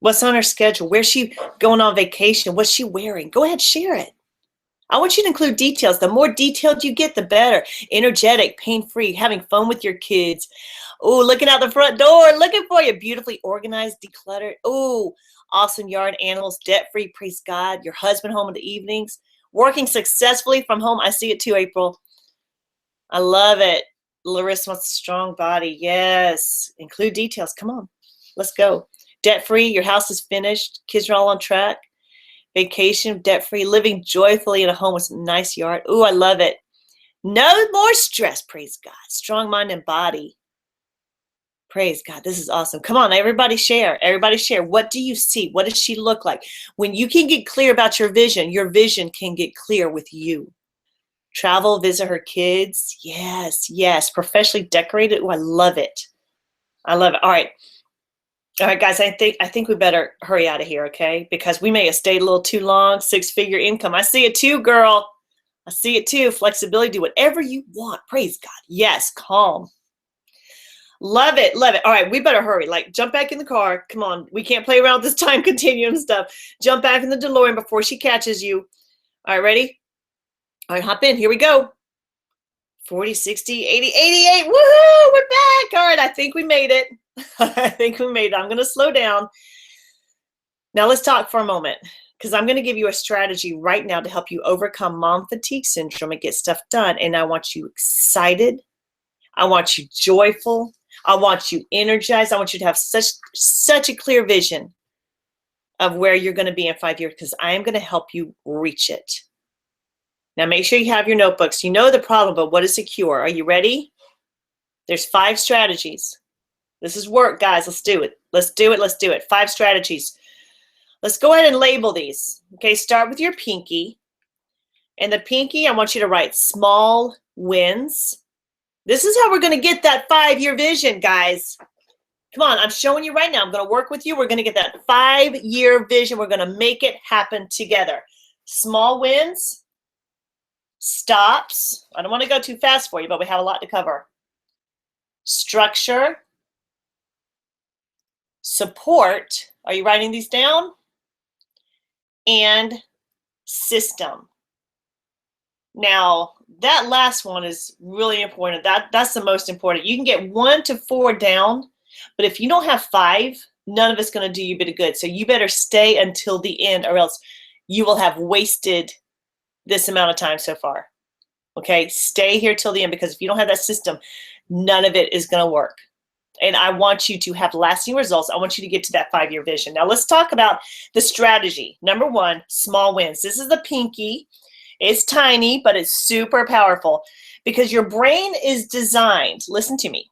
S1: What's on her schedule? Where's she going on vacation? What's she wearing? Go ahead, share it. I want you to include details. The more detailed you get, the better. Energetic, pain-free, having fun with your kids. Oh, looking out the front door, looking for you. Beautifully organized, decluttered. Oh, awesome yard animals, debt-free, praise God. Your husband home in the evenings. Working successfully from home. I see it too, April. I love it. Larissa wants a strong body. Yes. Include details. Come on. Let's go. Debt-free. Your house is finished. Kids are all on track. Vacation, debt-free. Living joyfully in a home with a nice yard. Ooh, I love it. No more stress. Praise God. Strong mind and body. Praise God. This is awesome. Come on, everybody share. Everybody share. What do you see? What does she look like? When you can get clear about your vision can get clear with you. Travel, visit her kids. Yes, yes. Professionally decorated. Oh, I love it. I love it. All right. All right, guys, I think we better hurry out of here, okay? Because we may have stayed a little too long. 6-figure income. I see it too, girl. I see it too. Flexibility. Do whatever you want. Praise God. Yes, calm. Love it. Love it. All right, we better hurry. Like, jump back in the car. Come on. We can't play around with this time continuum stuff. Jump back in the DeLorean before she catches you. All right, ready? All right, hop in. Here we go. 40, 60, 80, 88. Woohoo! We're back. All right, I think we made it. I think we made it. I'm going to slow down. Now let's talk for a moment, because I'm going to give you a strategy right now to help you overcome mom fatigue syndrome and get stuff done. And I want you excited. I want you joyful. I want you energized. I want you to have such a clear vision of where you're going to be in 5 years, because I am going to help you reach it. Now make sure you have your notebooks. You know the problem, but what is the cure? Are you ready? There's 5 strategies. This is work, guys. Let's do it. Let's do it. Let's do it. 5 strategies. Let's go ahead and label these. Okay, start with your pinky. And the pinky, I want you to write small wins. This is how we're going to get that 5-year vision, guys. Come on, I'm showing you right now. I'm going to work with you. We're going to get that 5-year vision. We're going to make it happen together. Small wins. stops. I don't want to go too fast for you, but we have a lot to cover. Structure, support. Are you writing these down? And system. Now, that last one is really important. That's the most important. You can get 1 to 4 down, but if you don't have 5, none of it's going to do you a bit of good. So you better stay until the end, or else you will have wasted this amount of time so far. Okay, stay here till the end, because if you don't have that system, none of it is going to work. And I want you to have lasting results. I want you to get to that 5-year vision. Now let's talk about the strategy. Number 1, small wins. This is the pinky. It's tiny, but it's super powerful, because your brain is designed, listen to me,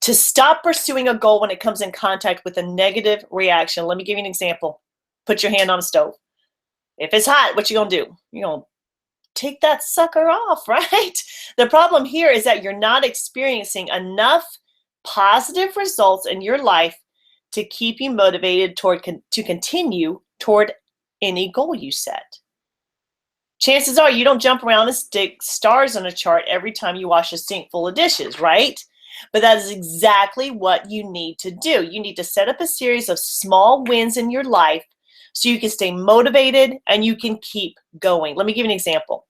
S1: to stop pursuing a goal when it comes in contact with a negative reaction. Let me give you an example. Put your hand on a stove. If it's hot, what you gonna do? You're gonna take that sucker off, right? The problem here is that you're not experiencing enough positive results in your life to keep you motivated to continue toward any goal you set. Chances are you don't jump around and stick stars on a chart every time you wash a sink full of dishes, right? But that is exactly what you need to do. You need to set up a series of small wins in your life so you can stay motivated and you can keep going. Let me give you an example.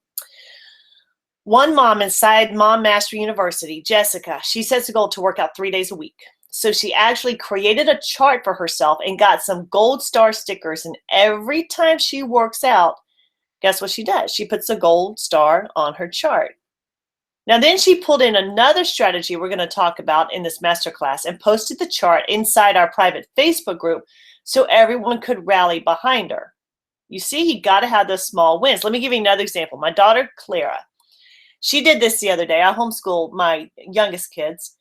S1: One mom inside Mom Master University, Jessica, she sets a goal to work out 3 days a week. So she actually created a chart for herself and got some gold star stickers. And every time she works out, guess what she does? She puts a gold star on her chart. Now then she pulled in another strategy we're going to talk about in this masterclass and posted the chart inside our private Facebook group so everyone could rally behind her. You see, you got to have those small wins. Let me give you another example. My daughter, Clara, she did this the other day. I homeschool my youngest kids,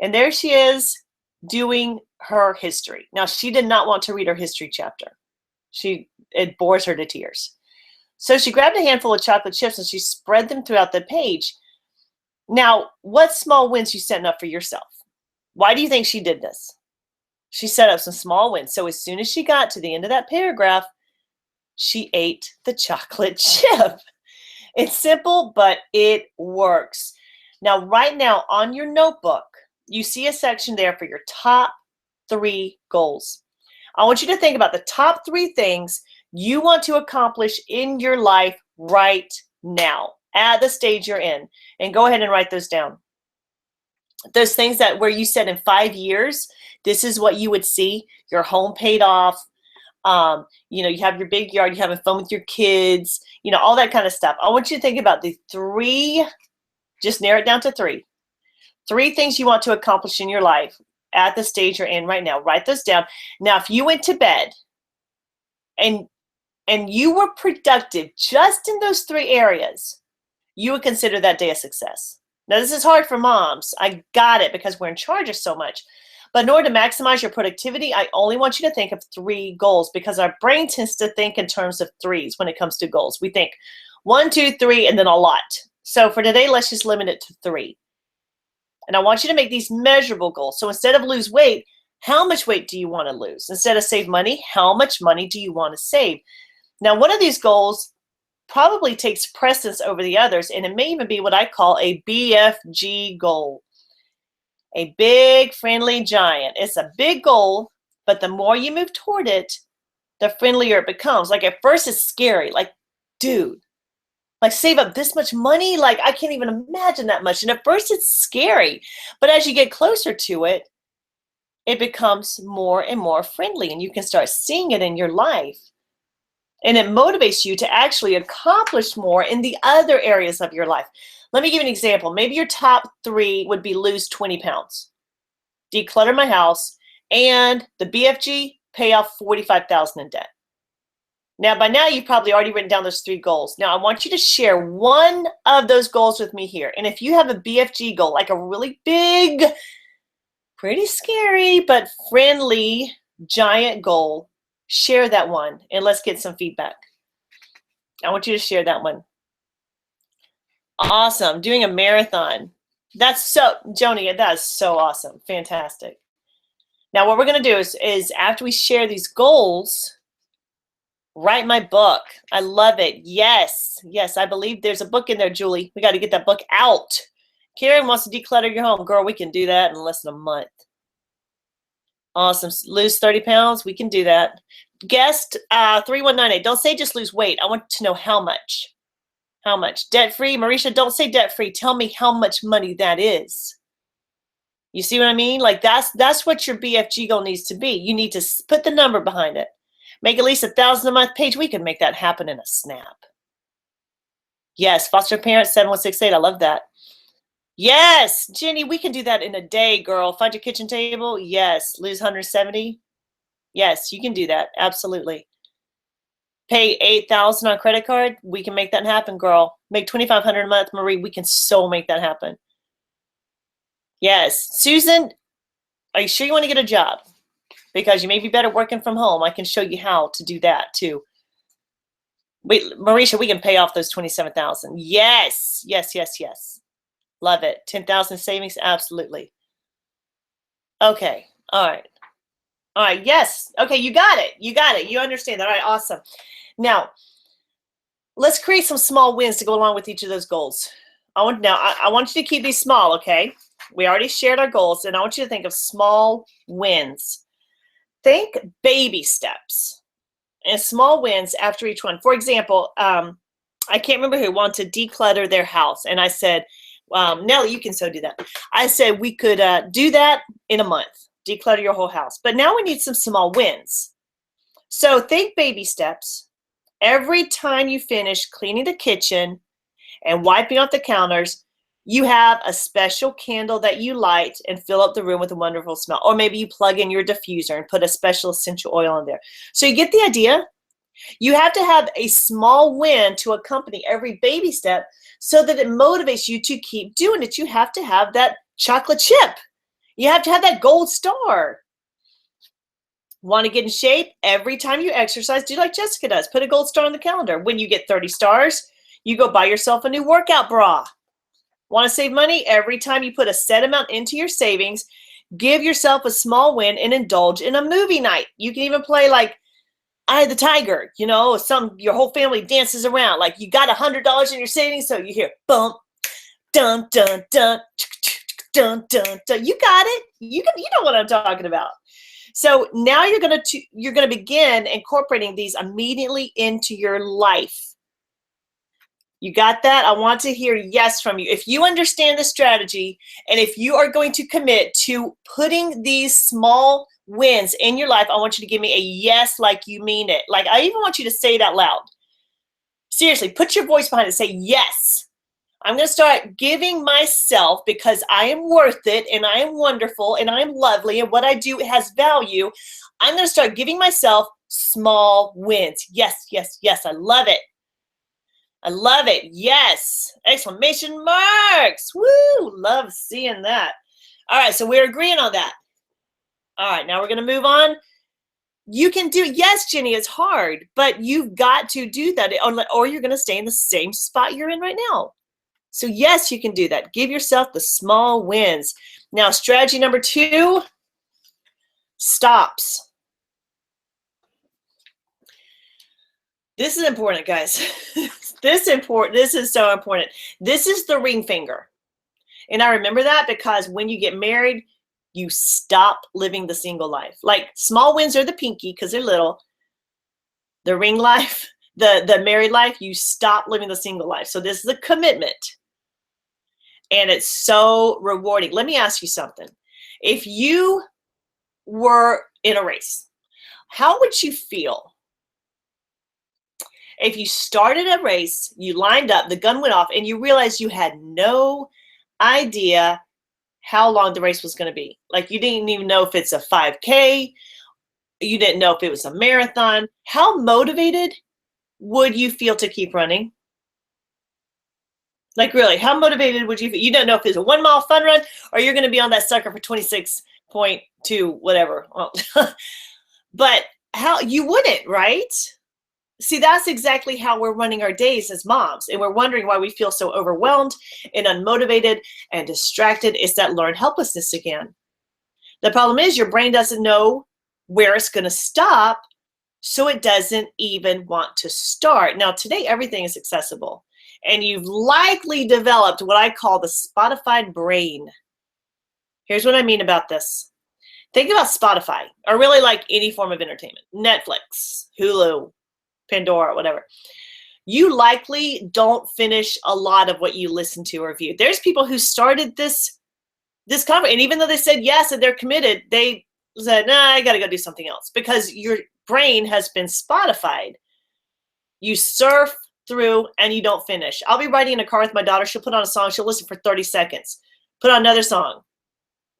S1: and there she is doing her history. Now, she did not want to read her history chapter. It bores her to tears. So she grabbed a handful of chocolate chips and she spread them throughout the page. Now, what small wins you setting up for yourself? Why do you think she did this? She set up some small wins. So as soon as she got to the end of that paragraph, she ate the chocolate chip. It's simple, but it works. Now, right now on your notebook, you see a section there for your top 3 goals. I want you to think about the top 3 things you want to accomplish in your life right now at the stage you're in, and go ahead and write those down. Those things that where you said in 5 years, this is what you would see: your home paid off, you have your big yard, you're having fun with your kids, all that kind of stuff. I want you to think about the 3, just narrow it down to 3 things you want to accomplish in your life at the stage you're in right now. Write those down. Now, if you went to bed and you were productive just in those 3 areas, you would consider that day a success. Now, this is hard for moms. I got it, because we're in charge of so much. But in order to maximize your productivity, I only want you to think of 3 goals, because our brain tends to think in terms of 3s when it comes to goals. We think 1, 2, 3, and then a lot. So for today, let's just limit it to 3. And I want you to make these measurable goals. So instead of lose weight, how much weight do you want to lose? Instead of save money, how much money do you want to save? Now, one of these goals probably takes precedence over the others, and it may even be what I call a BFG goal. A big, friendly giant. It's a big goal, but the more you move toward it, the friendlier it becomes. Like at first it's scary. Like, dude, like save up this much money? Like I can't even imagine that much. And at first it's scary, but as you get closer to it, it becomes more and more friendly, and you can start seeing it in your life. And it motivates you to actually accomplish more in the other areas of your life. Let me give you an example. Maybe your top 3 would be lose 20 pounds, declutter my house, and the BFG, pay off $45,000 in debt. Now, by now, you've probably already written down those 3 goals. Now, I want you to share one of those goals with me here. And if you have a BFG goal, like a really big, pretty scary, but friendly, giant goal, share that one, and let's get some feedback. I want you to share that one. Awesome. Doing a marathon. That's so, Joni, that is so awesome. Fantastic. Now, what we're going to do is after we share these goals, Write my book. I love it. Yes. Yes. I believe there's a book in there, Julie. We got to get that book out. Karen wants to declutter your home. Girl, we can do that in less than a month. Awesome. Lose 30 pounds. We can do that. Guest 3198. Don't say just lose weight. I want to know how much. How much? Debt-free. Marisha, don't say debt-free. Tell me how much money that is. You see what I mean? Like that's what your BFG goal needs to be. You need to put the number behind it. Make at least $1,000 a month. Paige, we can make that happen in a snap. Yes, foster parent 7168. I love that. Yes, Jenny, we can do that in a day, girl. Find your kitchen table. Yes, lose 170. Yes, you can do that. Absolutely. Pay $8,000 on credit card. We can make that happen, girl. Make $2,500 a month, Marie. We can so make that happen. Yes, Susan, are you sure you want to get a job? Because you may be better working from home. I can show you how to do that too. Wait, Marisha, we can pay off those $27,000. Yes, yes, yes, yes. Love it. 10,000 savings, absolutely. Okay, all right. All right, yes. Okay, you got it. You got it. You understand that. All right, awesome. Now, let's create some small wins to go along with each of those goals. I want you to keep these small, okay? We already shared our goals, and I want you to think of small wins. Think baby steps and small wins after each one. For example, I can't remember who wanted to declutter their house. And I said, Nellie, you can so do that. I said we could do that in a month, declutter your whole house. But now we need some small wins. So think baby steps. Every time you finish cleaning the kitchen and wiping off the counters, you have a special candle that you light and fill up the room with a wonderful smell. Or maybe you plug in your diffuser and put a special essential oil in there. So you get the idea? You have to have a small win to accompany every baby step so that it motivates you to keep doing it. You have to have that chocolate chip. You have to have that gold star. Want to get in shape? Every time you exercise, do like Jessica does. Put a gold star on the calendar. When you get 30 stars, you go buy yourself a new workout bra. Want to save money? Every time you put a set amount into your savings, give yourself a small win and indulge in a movie night. You can even play like Eye of the Tiger, you know, your whole family dances around. Like you got $100 in your savings, so you hear bump, dun, dun, dun, dun, dun, dun. You got it. You know what I'm talking about. So now you're gonna begin incorporating these immediately into your life. You got that? I want to hear yes from you. If you understand the strategy and if you are going to commit to putting these small wins in your life, I want you to give me a yes like you mean it. Like I even want you to say it out loud. Seriously, put your voice behind it. Say yes. I'm going to start giving myself because I am worth it and I am wonderful and I am lovely and what I do has value. I'm going to start giving myself small wins. Yes, yes, yes. I love it. I love it. Yes. Exclamation marks. Woo. Love seeing that. All right. So we're agreeing on that. All right. Now we're going to move on. You can do, yes, Jenny, it's hard, but you've got to do that or you're going to stay in the same spot you're in right now. So yes, you can do that. Give yourself the small wins. Now, strategy number 2, stops. This is important, guys. This is so important. This is the ring finger. And I remember that because when you get married, you stop living the single life. Like small wins are the pinky because they're little. The ring life, the married life, you stop living the single life. So this is a commitment. And it's so rewarding. Let me ask you something. If you were in a race, how would you feel if you started a race, you lined up, the gun went off, and you realized you had no idea how long the race was going to be? Like you didn't even know if it's a 5K. You didn't know if it was a marathon. How motivated would you feel to keep running? Like really, how motivated would you feel? You don't know if it's a 1 mile fun run or you're going to be on that sucker for 26.2, whatever. But how you wouldn't, right? See, that's exactly how we're running our days as moms. And we're wondering why we feel so overwhelmed and unmotivated and distracted. It's that learned helplessness again. The problem is your brain doesn't know where it's going to stop so it doesn't even want to start. Now, today, everything is accessible, and you've likely developed what I call the Spotify brain. Here's what I mean about this. Think about Spotify, or really like any form of entertainment, Netflix, Hulu, Pandora, whatever. You likely don't finish a lot of what you listen to or view. There's people who started this conference, and even though they said yes and they're committed, they said, nah, I got to go do something else, because your brain has been Spotified. You surf through and you don't finish. I'll be riding in a car with my daughter. She'll put on a song. She'll listen for 30 seconds. Put on another song.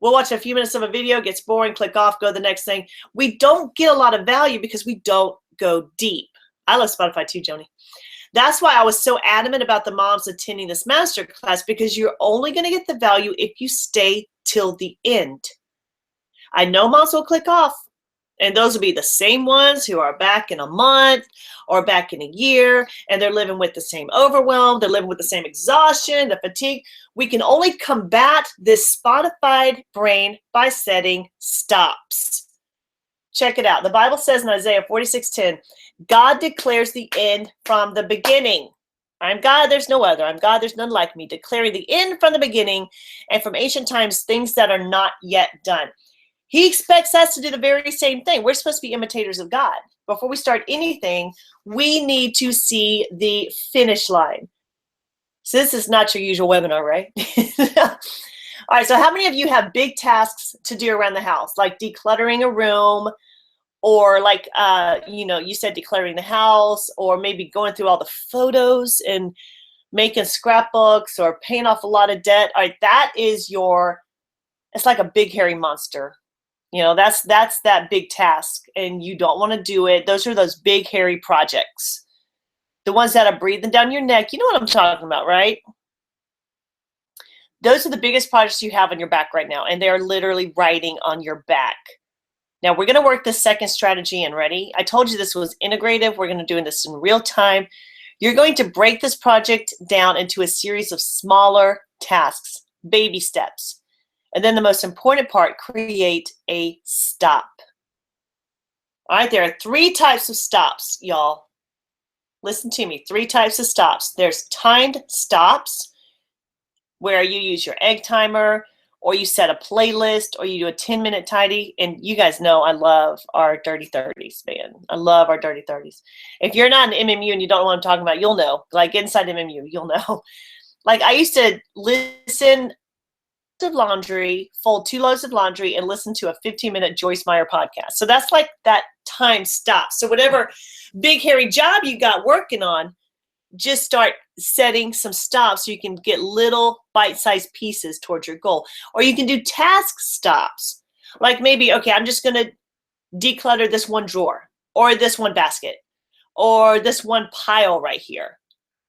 S1: We'll watch a few minutes of a video, gets boring, click off, go to the next thing. We don't get a lot of value because we don't go deep. I love Spotify too, Joni. That's why I was so adamant about the moms attending this masterclass, because you're only going to get the value if you stay till the end. I know moms will click off, and those will be the same ones who are back in a month or back in a year, and they're living with the same overwhelm. They're living with the same exhaustion, the fatigue. We can only combat this Spotified brain by setting stops. Check it out. The Bible says in Isaiah 46:10, God declares the end from the beginning. I'm God, there's no other. I'm God, there's none like me, declaring the end from the beginning, and from ancient times things that are not yet done. He expects us to do the very same thing. We're supposed to be imitators of God. Before we start anything, we need to see the finish line. So this is not your usual webinar, right? All right, so how many of you have big tasks to do around the house, like decluttering a room, or like, you said decluttering the house, or maybe going through all the photos and making scrapbooks or paying off a lot of debt? All right, that is it's like a big hairy monster. That's that big task, and you don't want to do it. Those are those big hairy projects. The ones that are breathing down your neck. You know what I'm talking about, right? Those are the biggest projects you have on your back right now, and they're literally riding on your back. Now, we're going to work this second strategy in. Ready? I told you this was integrative. We're going to do this in real time. You're going to break this project down into a series of smaller tasks, baby steps. And then the most important part, create a stop. All right, there are 3 types of stops, y'all. Listen to me, 3 types of stops. There's timed stops, where you use your egg timer, or you set a playlist, or you do a 10-minute tidy. And you guys know I love our dirty 30s, man. I love our dirty 30s. If you're not an MMU and you don't know what I'm talking about, you'll know. Like inside MMU, you'll know. Like I used to listen of laundry, fold 2 loads of laundry, and listen to a 15-minute Joyce Meyer podcast. So that's like that time stop. So whatever big hairy job you got working on, just start setting some stops so you can get little bite-sized pieces towards your goal. Or you can do task stops. Like maybe, okay, I'm just going to declutter this one drawer, or this one basket, or this one pile right here.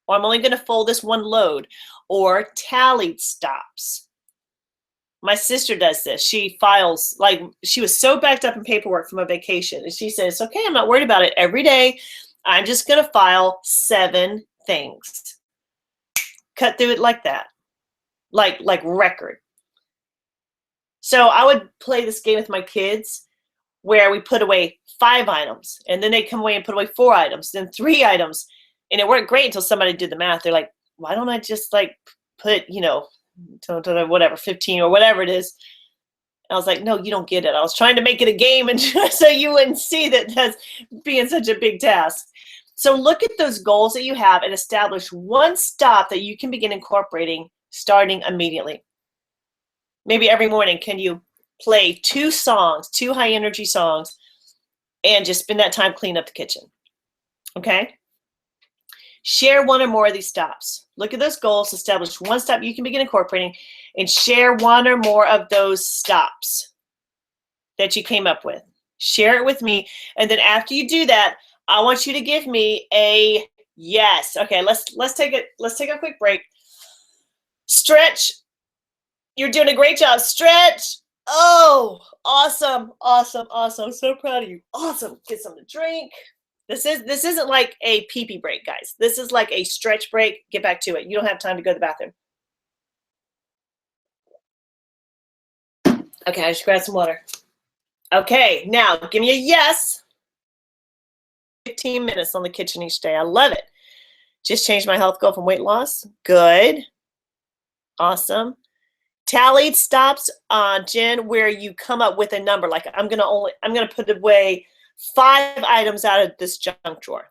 S1: Or I'm only going to fold this one load, or tallied stops. My sister does this. She files, like she was so backed up in paperwork from a vacation, and she says, okay, I'm not worried about it. Every day, I'm just going to file 7 things. Cut through it like that, like record. So I would play this game with my kids where we put away 5 items, and then they come away and put away 4 items, then 3 items. And it worked great until somebody did the math. They're like, why don't I just like put, whatever, 15 or whatever it is. And I was like, no, you don't get it. I was trying to make it a game, and so you wouldn't see that that's being such a big task. So look at those goals that you have and establish one stop that you can begin incorporating starting immediately. Maybe every morning, can you play 2 songs, 2 high energy songs, and just spend that time cleaning up the kitchen? Okay. Share 1 or more of these stops. Look at those goals, establish 1 stop you can begin incorporating, and share 1 or more of those stops that you came up with. Share it with me. And then after you do that, I want you to give me a yes. Okay, let's take a quick break. Stretch. You're doing a great job. Stretch. Oh, awesome, awesome, awesome. I'm so proud of you. Awesome. Get something to drink. This isn't like a pee-pee break, guys. This is like a stretch break. Get back to it. You don't have time to go to the bathroom. Okay, I just grab some water. Okay, now give me a yes. 15 minutes on the kitchen each day. I love it. Just changed my health goal from weight loss. Good. Awesome. Tallied stops, Jen, where you come up with a number. Like I'm gonna put away 5 items out of this junk drawer.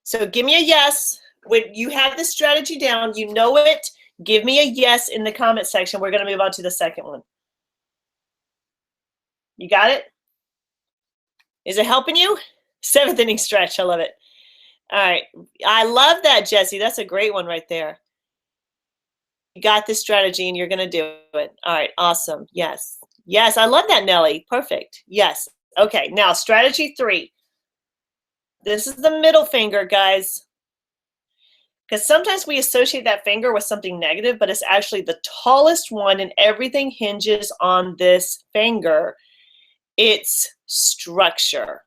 S1: So give me a yes. When you have this strategy down, you know it. Give me a yes in the comment section. We're going to move on to the second one. You got it? Is it helping you? 7th inning stretch. I love it. All right. I love that, Jessie. That's a great one right there. You got this strategy and you're going to do it. All right. Awesome. Yes. Yes. I love that, Nelly. Perfect. Yes. Okay. Now, strategy 3. This is the middle finger, guys. Because sometimes we associate that finger with something negative, but it's actually the tallest one and everything hinges on this finger. It's structure.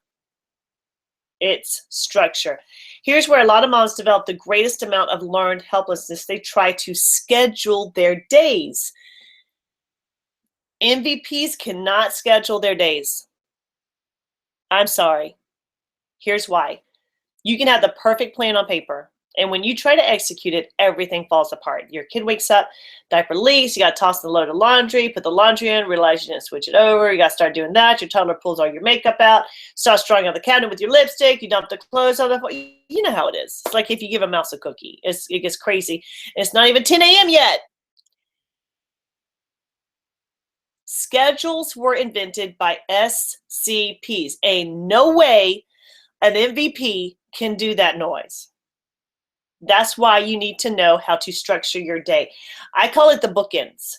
S1: It's structure. Here's where a lot of moms develop the greatest amount of learned helplessness. They try to schedule their days. MVPs cannot schedule their days. I'm sorry. Here's why. You can have the perfect plan on paper. And when you try to execute it, everything falls apart. Your kid wakes up, diaper leaks, you got to toss the load of laundry, put the laundry in, realize you didn't switch it over, you got to start doing that, your toddler pulls all your makeup out, starts drawing on the cabinet with your lipstick, you dump the clothes on the floor. You know how it is. It's like if you give a mouse a cookie. It gets crazy. And it's not even 10 a.m. yet. Schedules were invented by SCPs. Ain't no way an MVP can do that noise. That's why you need to know how to structure your day. I call it the bookends.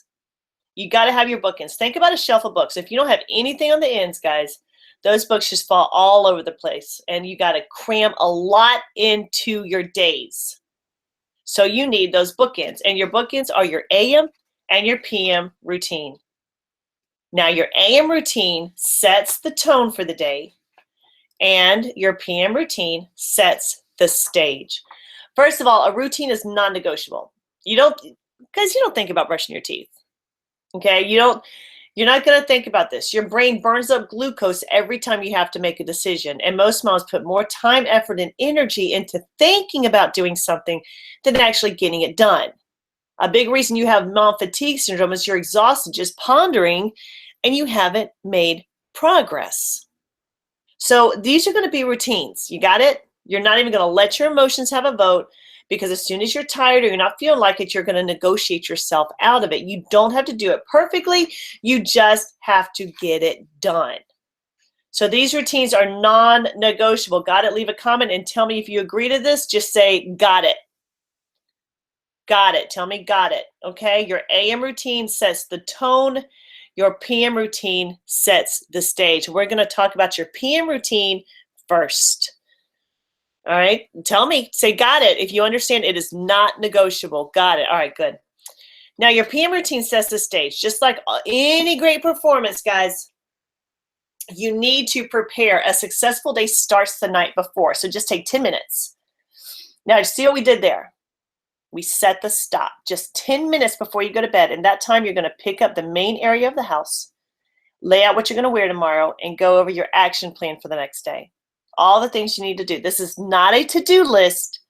S1: You got to have your bookends. Think about a shelf of books. If you don't have anything on the ends, guys, those books just fall all over the place. And you got to cram a lot into your days. So you need those bookends. And your bookends are your AM and your PM routine. Now, your AM routine sets the tone for the day. And your PM routine sets the stage. First of all, a routine is non-negotiable. Because you don't think about brushing your teeth. Okay, you're not going to think about this. Your brain burns up glucose every time you have to make a decision. And most moms put more time, effort, and energy into thinking about doing something than actually getting it done. A big reason you have mom fatigue syndrome is you're exhausted just pondering and you haven't made progress. So these are going to be routines. You got it? You're not even going to let your emotions have a vote, because as soon as you're tired or you're not feeling like it, you're going to negotiate yourself out of it. You don't have to do it perfectly. You just have to get it done. So these routines are non-negotiable. Got it? Leave a comment and tell me if you agree to this. Just say, got it. Got it. Tell me, got it. Okay? Your AM routine sets the tone. Your PM routine sets the stage. We're going to talk about your PM routine first. All right, tell me, say got it. If you understand it is not negotiable, got it. All right, good. Now your PM routine sets the stage. Just like any great performance, guys, you need to prepare. A successful day starts the night before. So just take 10 minutes. Now, see what we did there? We set the stop just 10 minutes before you go to bed. And that time you're going to pick up the main area of the house, lay out what you're going to wear tomorrow, and go over your action plan for the next day. All the things you need to do. This is not a to-do list,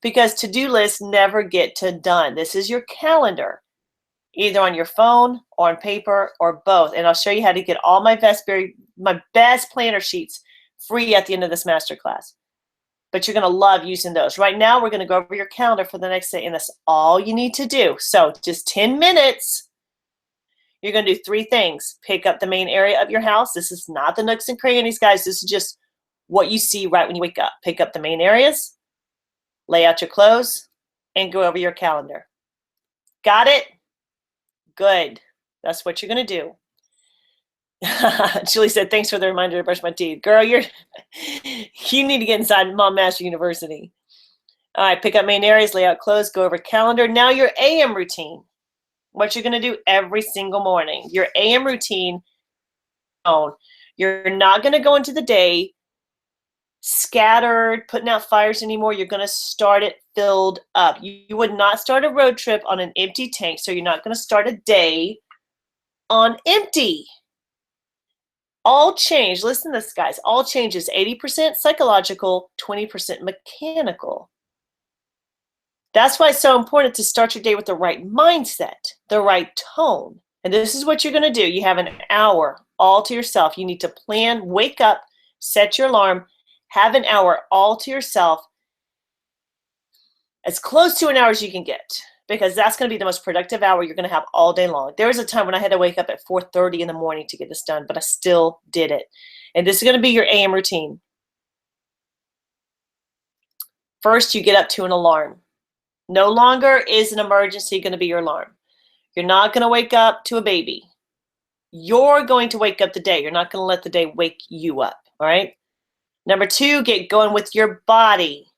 S1: because to-do lists never get done. This is your calendar, either on your phone or on paper or both. And I'll show you how to get all my best planner sheets free at the end of this masterclass. But you're going to love using those. Right now, we're going to go over your calendar for the next day, and that's all you need to do. So just 10 minutes. You're going to do 3 things. Pick up the main area of your house. This is not the nooks and crannies, guys. This is just what you see right when you wake up. Pick up the main areas, lay out your clothes, and go over your calendar. Got it? Good. That's what you're going to do. Julie said, thanks for the reminder to brush my teeth. Girl, you need to get inside Mom Master University. All right, pick up main areas, lay out clothes, go over calendar. Now your AM routine. What you're going to do every single morning. Your AM routine. You're not going to go into the day scattered, putting out fires anymore. You're going to start it filled up. You would not start a road trip on an empty tank, so you're not going to start a day on empty. All change, listen to this, guys, all change is 80% psychological, 20% mechanical. That's why it's so important to start your day with the right mindset, the right tone. And this is what you're going to do. You have an hour all to yourself. You need to plan, wake up, set your alarm, have an hour all to yourself, as close to an hour as you can get, because that's going to be the most productive hour you're going to have all day long. There was a time when I had to wake up at 4:30 in the morning to get this done, but I still did it. And this is going to be your AM routine. First, you get up to an alarm. No longer is an emergency going to be your alarm. You're not going to wake up to a baby. You're going to wake up the day. You're not going to let the day wake you up, all right? Number 2, get going with your body.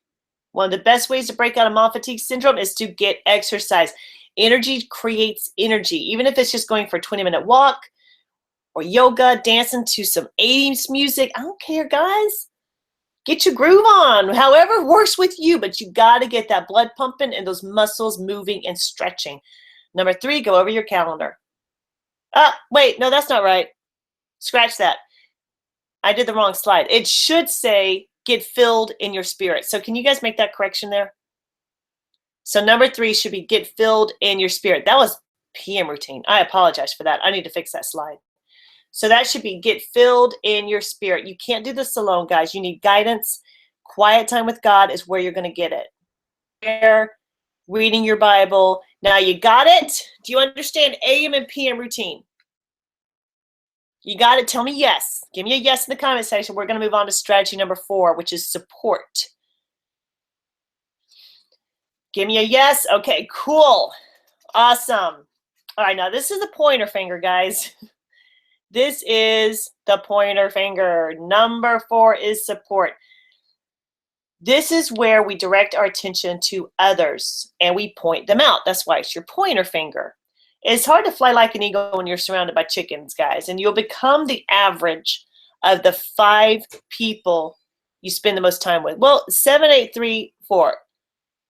S1: One of the best ways to break out of mom fatigue syndrome is to get exercise. Energy creates energy, even if it's just going for a 20-minute walk or yoga, dancing to some 80s music. I don't care, guys. Get your groove on, however works with you, but you got to get that blood pumping and those muscles moving and stretching. Number 3, go over your calendar. Wait, no, that's not right. Scratch that. I did the wrong slide. It should say get filled in your spirit. So can you guys make that correction there? So number 3 should be get filled in your spirit. That was PM routine. I apologize for that. I need to fix that slide. So that should be get filled in your spirit. You can't do this alone, guys. You need guidance. Quiet time with God is where you're going to get it. Prayer, reading your Bible. Now you got it? Do you understand AM and PM routine? You got it? Tell me yes. Give me a yes in the comment section. We're going to move on to strategy number 4, which is support. Give me a yes. Okay, cool. Awesome. All right, now this is the pointer finger, guys. This is the pointer finger. Number 4 is support. This is where we direct our attention to others and we point them out. That's why it's your pointer finger. It's hard to fly like an eagle when you're surrounded by chickens, guys, and you'll become the average of the 5 people you spend the most time with. Well, 7, 8, 3, 4.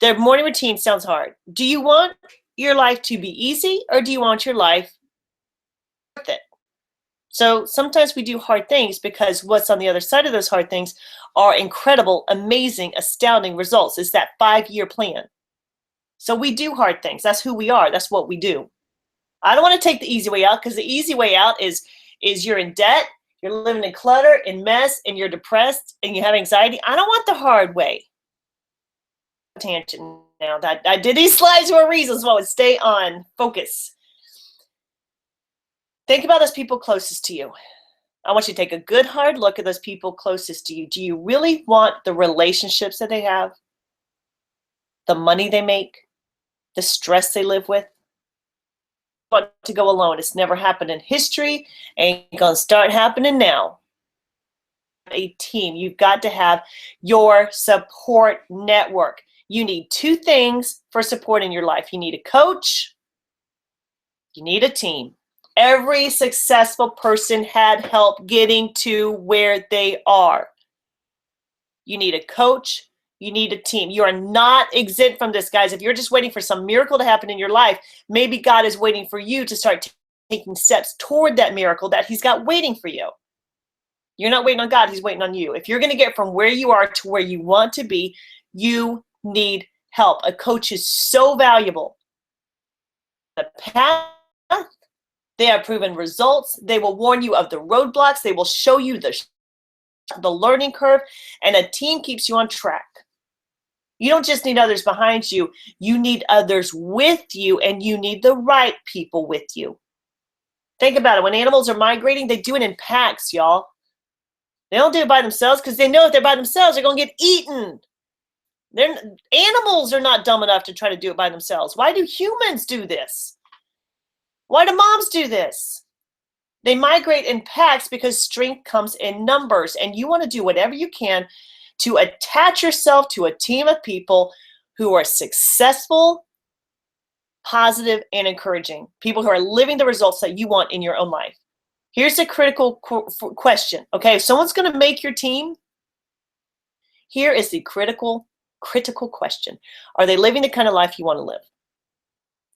S1: Their morning routine sounds hard. Do you want your life to be easy or do you want your life worth it? So sometimes we do hard things because what's on the other side of those hard things are incredible, amazing, astounding results. It's that 5-year plan. So we do hard things. That's who we are. That's what we do. I don't want to take the easy way out because the easy way out is you're in debt, you're living in clutter and mess, and you're depressed and you have anxiety. I don't want the hard way. Tangent now. That I did these slides for a reason, so I would stay on focus. Think about those people closest to you. I want you to take a good hard look at those people closest to you. Do you really want the relationships that they have? The money they make? The stress they live with? Want to go alone. It's never happened in history. Ain't gonna start happening now. A team. You've got to have your support network. You need 2 things for support in your life. You need a coach. You need a team. Every successful person had help getting to where they are. You need a coach. You need a team. You are not exempt from this, guys. If you're just waiting for some miracle to happen in your life, maybe God is waiting for you to start taking steps toward that miracle that he's got waiting for you. You're not waiting on God. He's waiting on you. If you're going to get from where you are to where you want to be, you need help. A coach is so valuable. The path, they have proven results. They will warn you of the roadblocks. They will show you the learning curve, and a team keeps you on track. You don't just need others behind you. You need others with you, and you need the right people with you. Think about it. When animals are migrating, they do it in packs, y'all. They don't do it by themselves because they know if they're by themselves, they're going to get eaten. Animals are not dumb enough to try to do it by themselves. Why do humans do this? Why do moms do this? They migrate in packs because strength comes in numbers, and you want to do whatever you can to attach yourself to a team of people who are successful, positive, and encouraging. People who are living the results that you want in your own life. Here's a critical question. Okay, if someone's going to make your team, here is the critical question. Are they living the kind of life you want to live?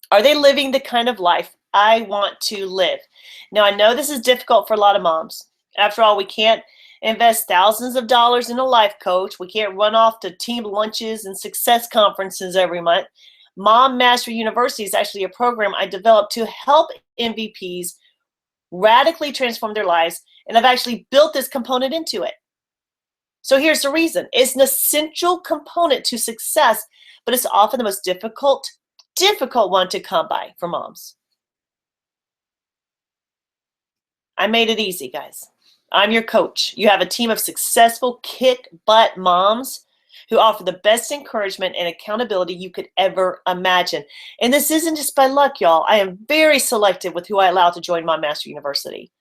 S1: Are they living the kind of life I want to live? Now, I know this is difficult for a lot of moms. After all, we can't invest thousands of dollars in a life coach. We can't run off to team lunches and success conferences every month. Mom Mastery University is actually a program I developed to help MVPs radically transform their lives, and I've actually built this component into it. So here's the reason. It's an essential component to success, but it's often the most difficult one to come by for moms. I made it easy, guys. I'm your coach. You have a team of successful kick-butt moms who offer the best encouragement and accountability you could ever imagine. And this isn't just by luck, y'all. I am very selective with who I allow to join Mom Master University.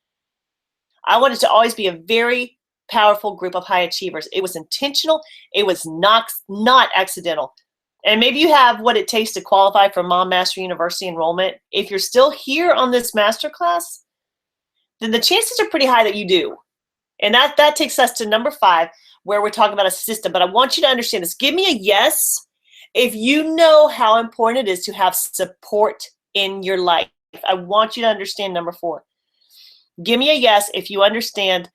S1: I wanted to always be a very powerful group of high achievers. It was intentional. It was not accidental. And maybe you have what it takes to qualify for Mom Master University enrollment. If you're still here on this masterclass, then the chances are pretty high that you do. And that takes us to number 5, where we're talking about a system. But I want you to understand this. Give me a yes if you know how important it is to have support in your life. I want you to understand number 4. Give me a yes if you understand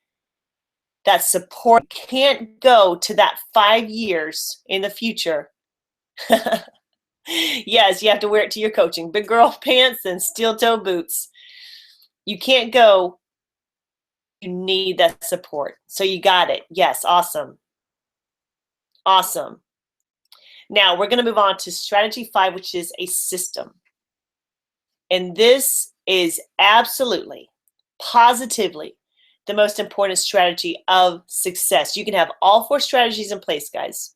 S1: that support can't go to that 5 years in the future. Yes, you have to wear it to your coaching. Big girl pants and steel toe boots. You can't go. You need that support. So you got it. Yes, awesome. Awesome. Now we're going to move on to strategy 5, which is a system. And this is absolutely, positively the most important strategy of success. You can have all 4 strategies in place, guys.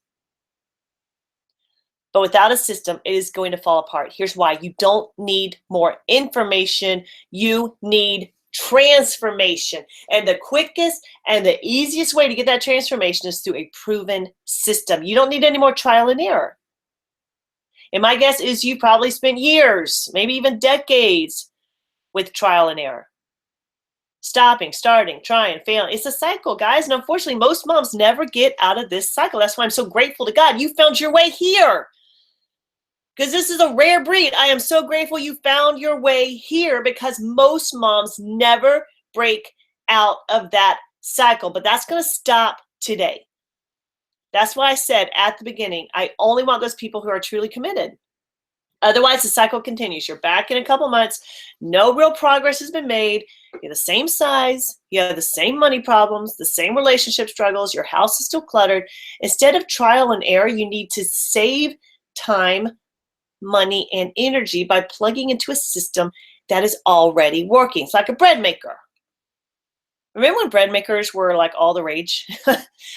S1: But without a system, it is going to fall apart. Here's why. You don't need more information. You need transformation. And the quickest and the easiest way to get that transformation is through a proven system. You don't need any more trial and error. And my guess is you probably spent years, maybe even decades, with trial and error. Stopping, starting, trying, failing. It's a cycle, guys. And unfortunately, most moms never get out of this cycle. That's why I'm so grateful to God. You found your way here. Because this is a rare breed. I am so grateful you found your way here, because most moms never break out of that cycle. But that's going to stop today. That's why I said at the beginning, I only want those people who are truly committed. Otherwise, the cycle continues. You're back in a couple months. No real progress has been made. You're the same size. You have the same money problems, the same relationship struggles. Your house is still cluttered. Instead of trial and error, you need to save time, money, and energy by plugging into a system that is already working. It's like a bread maker. Remember when bread makers were like all the rage?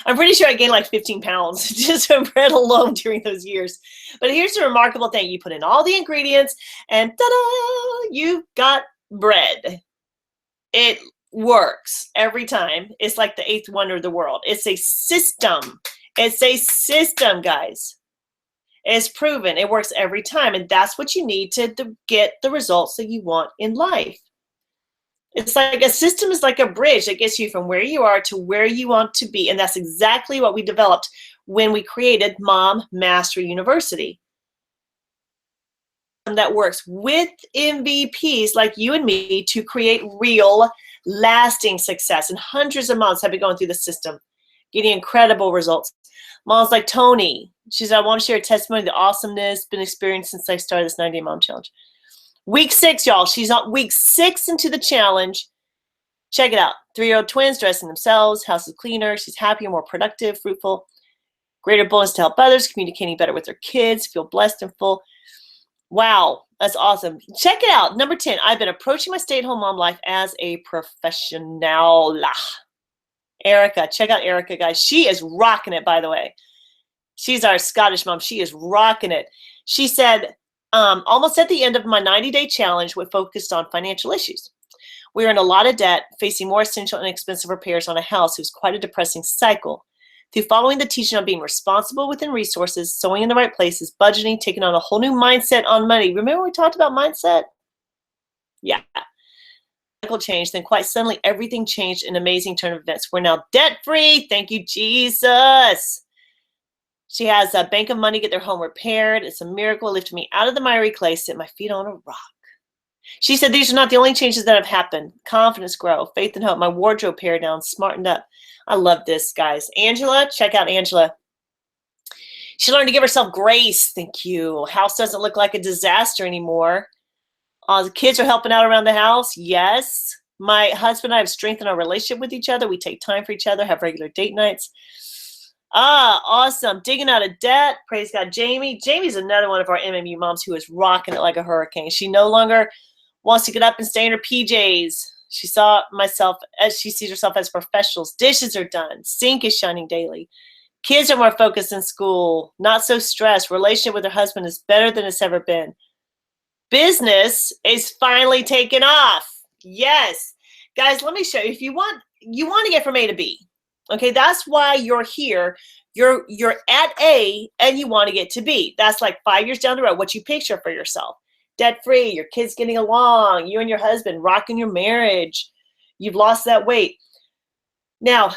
S1: I'm pretty sure I gained like 15 pounds just from bread alone during those years. But here's the remarkable thing. You put in all the ingredients and ta-da, you've got bread. It works every time. It's like the 8th wonder of the world. It's a system. It's a system, guys. It's proven. It works every time. And that's what you need to get the results that you want in life. It's like a system is like a bridge that gets you from where you are to where you want to be. And that's exactly what we developed when we created Mom Mastery University. That works with MVPs like you and me to create real, lasting success. And hundreds of moms have been going through the system, getting incredible results. Moms like Tony, she said, I want to share a testimony of the awesomeness been experienced since I started this 90-day mom challenge. Week 6, y'all. She's on week 6 into the challenge. Check it out. 3-year-old twins dressing themselves. House is cleaner. She's happier, more productive, fruitful. Greater bonus to help others, communicating better with their kids, feel blessed and full. Wow, that's awesome. Check it out. Number 10, I've been approaching my stay-at-home mom life as a professional. Erica, check out Erica, guys. She is rocking it, by the way. She's our Scottish mom. She is rocking it. She said, almost at the end of my 90-day challenge, we focused on financial issues. We were in a lot of debt, facing more essential and expensive repairs on a house. It was quite a depressing cycle. Through following the teaching on being responsible within resources, sewing in the right places, budgeting, taking on a whole new mindset on money. Remember we talked about mindset? Yeah. Cycle changed. Then quite suddenly, everything changed in an amazing turn of events. We're now debt-free. Thank you, Jesus. She has a bank of money, get their home repaired. It's a miracle. It lifted me out of the miry clay, set my feet on a rock. She said, these are not the only changes that have happened. Confidence grow, faith and hope. My wardrobe pared down, smartened up. I love this, guys. Angela, check out Angela. She learned to give herself grace. Thank you. House doesn't look like a disaster anymore. The kids are helping out around the house. Yes. My husband and I have strengthened our relationship with each other. We take time for each other, have regular date nights. Awesome. Digging out of debt. Praise God. Jamie. Jamie's another one of our MMU moms who is rocking it like a hurricane. She no longer wants to get up and stay in her PJs. She saw myself as she sees herself as professionals. Dishes are done. Sink is shining daily. Kids are more focused in school. Not so stressed. Relationship with her husband is better than it's ever been. Business is finally taking off. Yes. Guys, let me show you. If you want to get from A to B. Okay, that's why you're here. You're at A and you want to get to B. That's like 5 years down the road, what you picture for yourself. Debt-free, your kids getting along, you and your husband rocking your marriage. You've lost that weight. Now,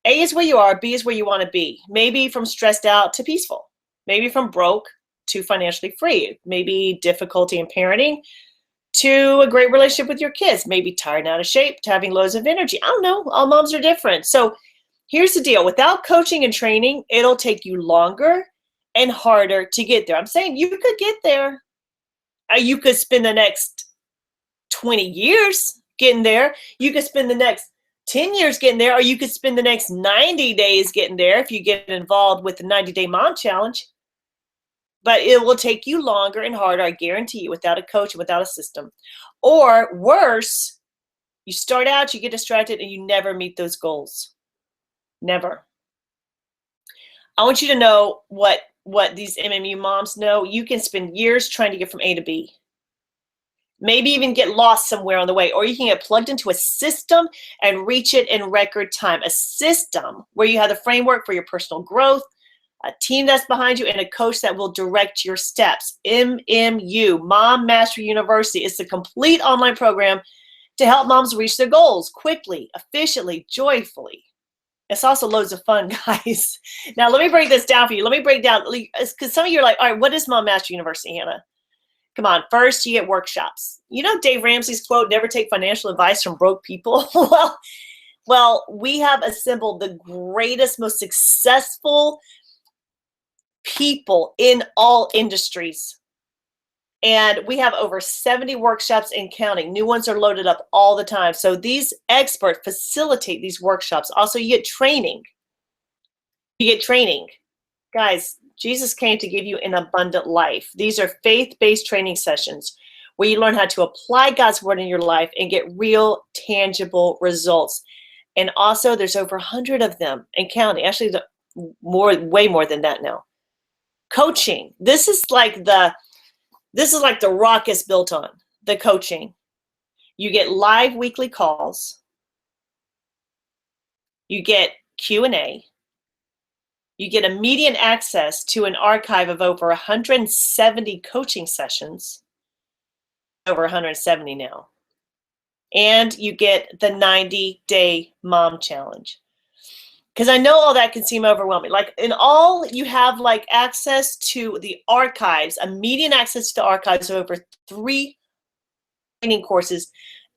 S1: A is where you are, B is where you want to be. Maybe from stressed out to peaceful. Maybe from broke to financially free. Maybe difficulty in parenting to a great relationship with your kids. Maybe tired and out of shape to having loads of energy. I don't know. All moms are different. So here's the deal. Without coaching and training, it'll take you longer and harder to get there. I'm saying you could get there. You could spend the next 20 years getting there. You could spend the next 10 years getting there, or you could spend the next 90 days getting there if you get involved with the 90-day mom challenge. But it will take you longer and harder, I guarantee you, without a coach and without a system. Or worse, you start out, you get distracted, and you never meet those goals. Never. I want you to know what these MMU moms know. You can spend years trying to get from A to B. Maybe even get lost somewhere on the way, or you can get plugged into a system and reach it in record time. A system where you have the framework for your personal growth, a team that's behind you, and a coach that will direct your steps. MMU, Mom Mastery University, is the complete online program to help moms reach their goals quickly, efficiently, joyfully. It's also loads of fun, guys. Now, let me break this down for you. Let me break down, because some of you are like, all right, what is Mom Mastery University, Hannah? Come on, first you get workshops. You know Dave Ramsey's quote, never take financial advice from broke people? Well, we have assembled the greatest, most successful people in all industries. And we have over 70 workshops and counting. New ones are loaded up all the time. So these experts facilitate these workshops. Also, you get training. You get training. Guys, Jesus came to give you an abundant life. These are faith-based training sessions where you learn how to apply God's word in your life and get real, tangible results. And also, there's over 100 of them and counting. Actually, way more than that now. Coaching. This is like the rock is built on, the coaching. You get live weekly calls. You get Q&A. You get immediate access to an archive of over 170 coaching sessions, over 170 now. And you get the 90-day mom challenge. Because I know all that can seem overwhelming. Like in all, you have like access to the archives, immediate access to the archives of over 3 training courses,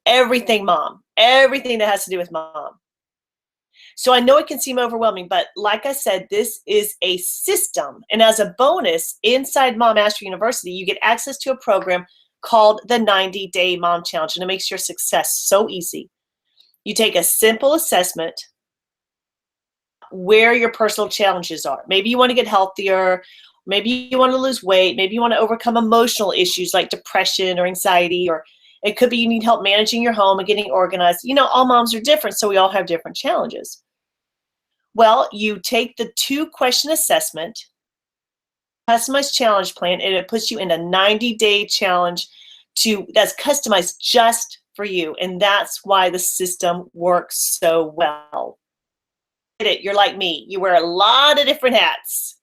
S1: everything mom, everything that has to do with mom. So I know it can seem overwhelming, but like I said, this is a system. And as a bonus, inside Mom Mastery University, you get access to a program called the 90-Day Mom Challenge, and it makes your success so easy. You take a simple assessment where your personal challenges are. Maybe you want to get healthier. Maybe you want to lose weight. Maybe you want to overcome emotional issues like depression or anxiety, or it could be you need help managing your home and getting organized. You know, all moms are different, so we all have different challenges. Well, you take the 2-question assessment, customized challenge plan, and it puts you in a 90-day challenge that's customized just for you. And that's why the system works so well. You're like me. You wear a lot of different hats,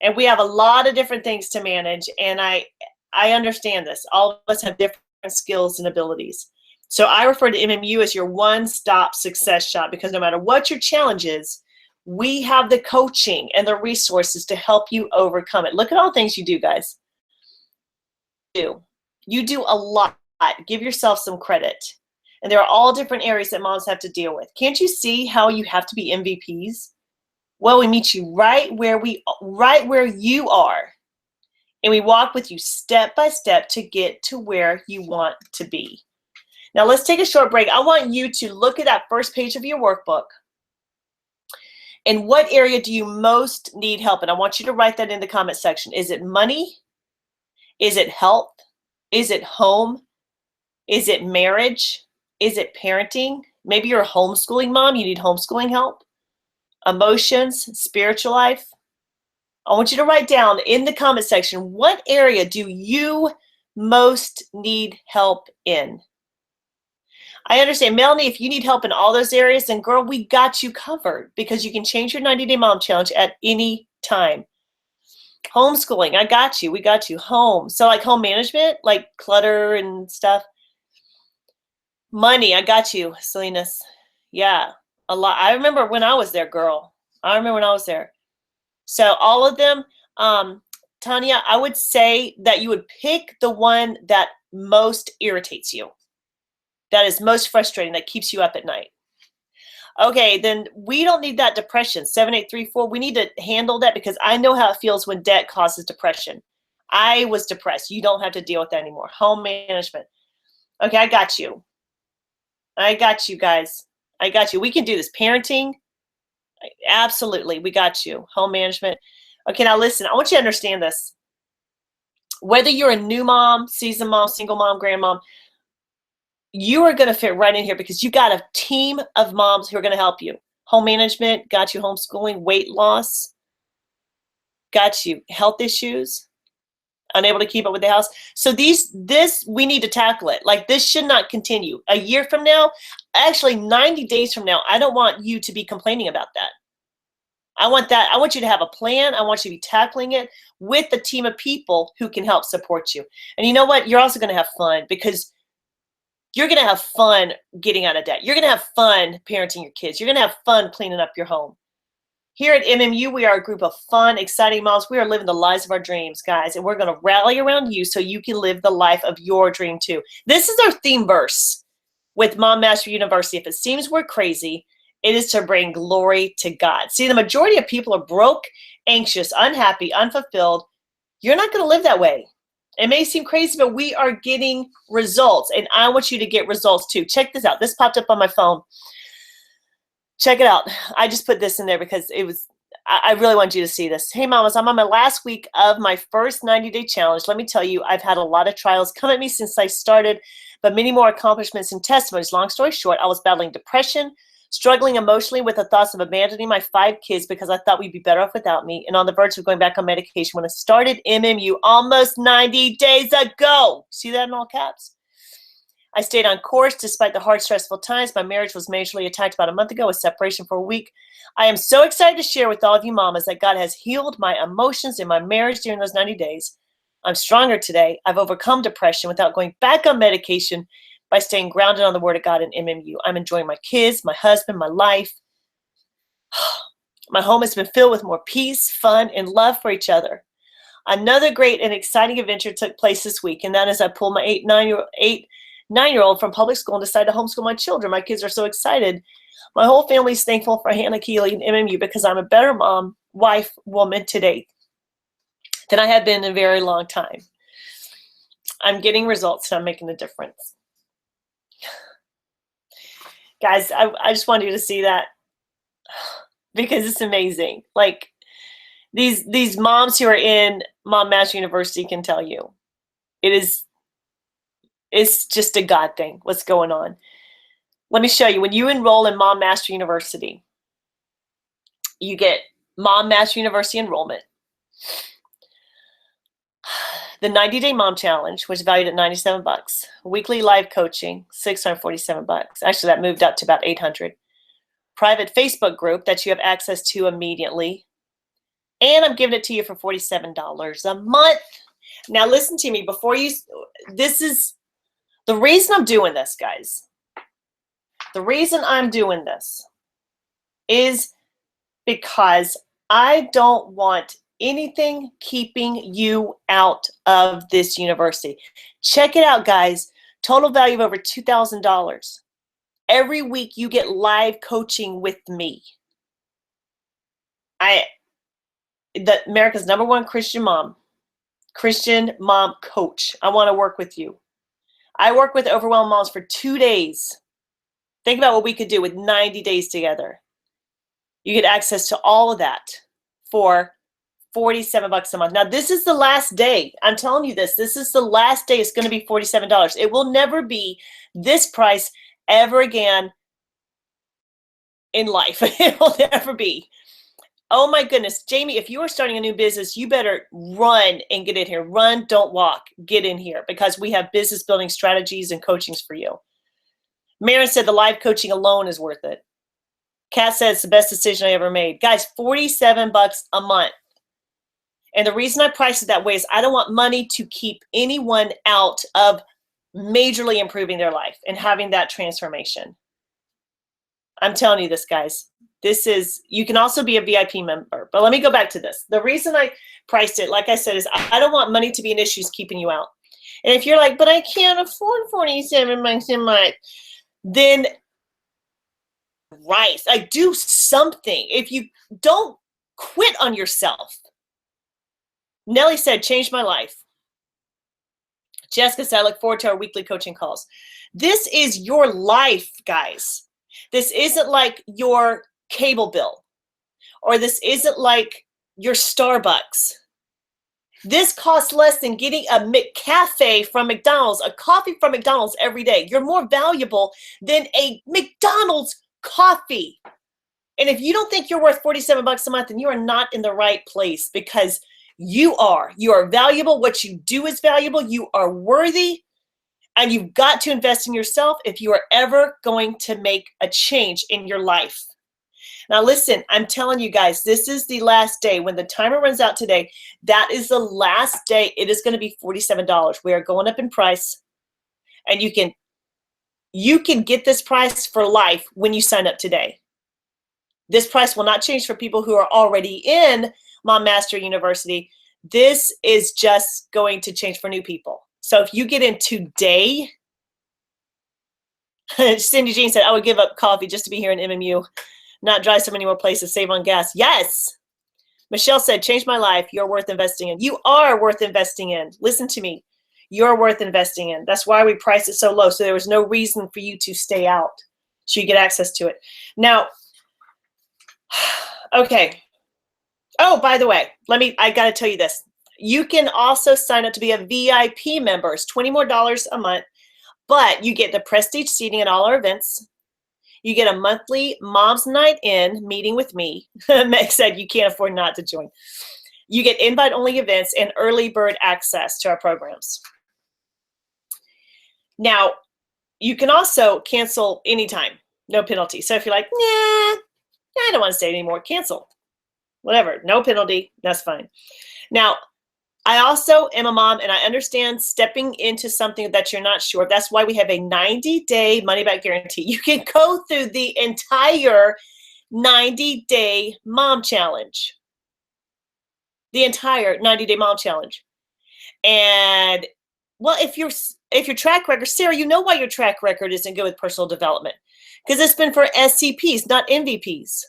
S1: and we have a lot of different things to manage. And I understand this. All of us have different skills and abilities. So I refer to MMU as your one-stop success shop, because no matter what your challenge is, we have the coaching and the resources to help you overcome it. Look at all the things you do, guys. You do a lot. Give yourself some credit. And there are all different areas that moms have to deal with. Can't you see how you have to be MVPs? Well, we meet you right where you are. And we walk with you step by step to get to where you want to be. Now let's take a short break. I want you to look at that first page of your workbook. And what area do you most need help in? I want you to write that in the comment section. Is it money? Is it health? Is it home? Is it marriage? Is it parenting? Maybe you're a homeschooling mom. You need homeschooling help. Emotions, spiritual life. I want you to write down in the comment section, what area do you most need help in? I understand, Melanie, if you need help in all those areas, then girl, we got you covered, because you can change your 90-day mom challenge at any time. Homeschooling, I got you. We got you. Home. So like home management, like clutter and stuff. Money, I got you, Salinas. Yeah, a lot. I remember when I was there, girl. I remember when I was there. So all of them, Tanya, I would say that you would pick the one that most irritates you, that is most frustrating, that keeps you up at night. Okay, then we don't need that depression. 7834, we need to handle that, because I know how it feels when debt causes depression. I was depressed. You don't have to deal with that anymore. Home management. Okay, I got you. I got you, guys. I got you. We can do this. Parenting. Absolutely. We got you. Home management. Okay, now listen. I want you to understand this. Whether you're a new mom, seasoned mom, single mom, grandmom, you are going to fit right in here, because you got a team of moms who are going to help you. Home management, got you. Homeschooling, weight loss, got you. Health issues, unable to keep up with the house. So this, we need to tackle it. Like, this should not continue. A year from now, actually 90 days from now, I don't want you to be complaining about that. I want you to have a plan. I want you to be tackling it with a team of people who can help support you. And you know what? You're also going to have fun, because you're going to have fun getting out of debt. You're going to have fun parenting your kids. You're going to have fun cleaning up your home. Here at MMU, we are a group of fun, exciting moms. We are living the lives of our dreams, guys, and we're going to rally around you so you can live the life of your dream too. This is our theme verse with Mom Mastery University. If it seems we're crazy, it is to bring glory to God. See, the majority of people are broke, anxious, unhappy, unfulfilled. You're not going to live that way. It may seem crazy, but we are getting results, and I want you to get results too. Check this out. This popped up on my phone. Check it out. I just put this in there because I really want you to see this. Hey, mamas, I'm on my last week of my first 90-day challenge. Let me tell you, I've had a lot of trials come at me since I started, but many more accomplishments and testimonies. Long story short, I was battling depression, struggling emotionally with the thoughts of abandoning my 5 kids because I thought we'd be better off without me, and on the verge of going back on medication when I started MMU almost 90 days ago. See that in all caps? I stayed on course despite the hard, stressful times. My marriage was majorly attacked about a month ago with separation for a week. I am so excited to share with all of you mamas that God has healed my emotions in my marriage during those 90 days. I'm stronger today. I've overcome depression without going back on medication by staying grounded on the Word of God in MMU. I'm enjoying my kids, my husband, my life. My home has been filled with more peace, fun, and love for each other. Another great and exciting adventure took place this week, and that is I pulled my 9-year-old from public school and decided to homeschool my children. My kids are so excited. My whole family is thankful for Hannah Keeley and MMU because I'm a better mom, wife, woman today than I have been in a very long time. I'm getting results and I'm making a difference. Guys, I just wanted you to see that because it's amazing. Like, these moms who are in Mom Master University can tell you. It's just a God thing, what's going on. Let me show you. When you enroll in Mom Master University, you get Mom Master University enrollment, the 90-day Mom Challenge, which is valued at $97, weekly live coaching, $647. Actually, that moved up to about $800. Private Facebook group that you have access to immediately, and I'm giving it to you for $47 a month. Now, listen to me this is the reason I'm doing this, guys. The reason I'm doing this is because I don't want anything keeping you out of this university. Check it out, guys. Total value of over $2,000. Every week you get live coaching with me. America's #1 Christian mom coach. I want to work with you. I work with overwhelmed moms for 2 days. Think about what we could do with 90 days together. You get access to all of that for $47 a month. Now, this is the last day. I'm telling you this. This is the last day. It's going to be $47. It will never be this price ever again in life. It will never be. Oh my goodness. Jamie, if you are starting a new business, you better run and get in here. Run, don't walk. Get in here because we have business building strategies and coachings for you. Maren said the live coaching alone is worth it. Kat said it's the best decision I ever made. Guys, $47 a month. And the reason I priced it that way is I don't want money to keep anyone out of majorly improving their life and having that transformation. I'm telling you this, guys. You can also be a VIP member. But let me go back to this. The reason I priced it, like I said, is I don't want money to be an issue keeping you out. And if you're like, but I can't afford $47 a month, then rise. Do something. If you don't quit on yourself. Nellie said, changed my life. Jessica said, I look forward to our weekly coaching calls. This is your life, guys. This isn't like your cable bill, or this isn't like your Starbucks. This costs less than getting a McCafe from McDonald's, a coffee from McDonald's every day. You're more valuable than a McDonald's coffee. And if you don't think you're worth $47 a month, then you are not in the right place, because you are valuable. What you do is valuable. You are worthy, and you've got to invest in yourself if you are ever going to make a change in your life. Now listen, I'm telling you guys, this is the last day. When the timer runs out today, that is the last day. It is going to be $47. We are going up in price, and you can get this price for life when you sign up today. This price will not change for people who are already in Mom Mastery University. This is just going to change for new people. So if you get in today, Cindy Jean said, I would give up coffee just to be here in MMU, not drive so many more places, save on gas. Yes. Michelle said, change my life. You're worth investing in. You are worth investing in. Listen to me. You're worth investing in. That's why we priced it so low. So there was no reason for you to stay out. So you get access to it. Now, okay. Oh, by the way, I got to tell you this. You can also sign up to be a VIP member. It's $20 more a month, but you get the prestige seating at all our events. You get a monthly Mom's Night In meeting with me. Meg said you can't afford not to join. You get invite-only events and early bird access to our programs. Now, you can also cancel anytime, no penalty. So if you're like, nah, I don't want to stay anymore, cancel. Whatever, no penalty, that's fine. Now, I also am a mom, and I understand stepping into something that you're not sure of. That's why we have a 90-day money-back guarantee. You can go through the entire 90-day mom challenge. The entire 90-day mom challenge. And, well, if your track record, Sarah, you know why your track record isn't good with personal development. Because it's been for SCPs, not MVPs.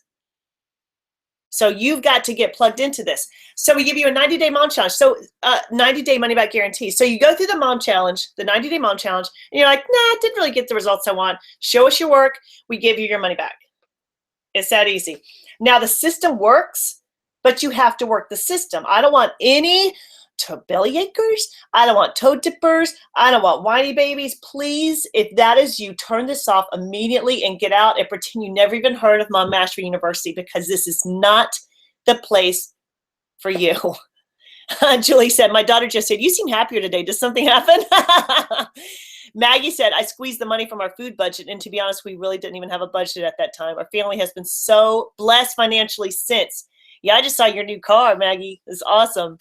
S1: So you've got to get plugged into this. So we give you a 90-day mom challenge. So 90-day money-back guarantee. So you go through the mom challenge, the 90-day mom challenge, and you're like, nah, I didn't really get the results I want. Show us your work. We give you your money back. It's that easy. Now, the system works, but you have to work the system. I don't want any belly achers. I don't want toe dippers. I don't want whiny babies. Please, if that is you, turn this off immediately and get out and pretend you never even heard of Mom Mastery University, because this is not the place for you. Julie said, my daughter just said, you seem happier today. Did something happen? Maggie said, I squeezed the money from our food budget. And to be honest, we really didn't even have a budget at that time. Our family has been so blessed financially since. Yeah, I just saw your new car, Maggie. It's awesome.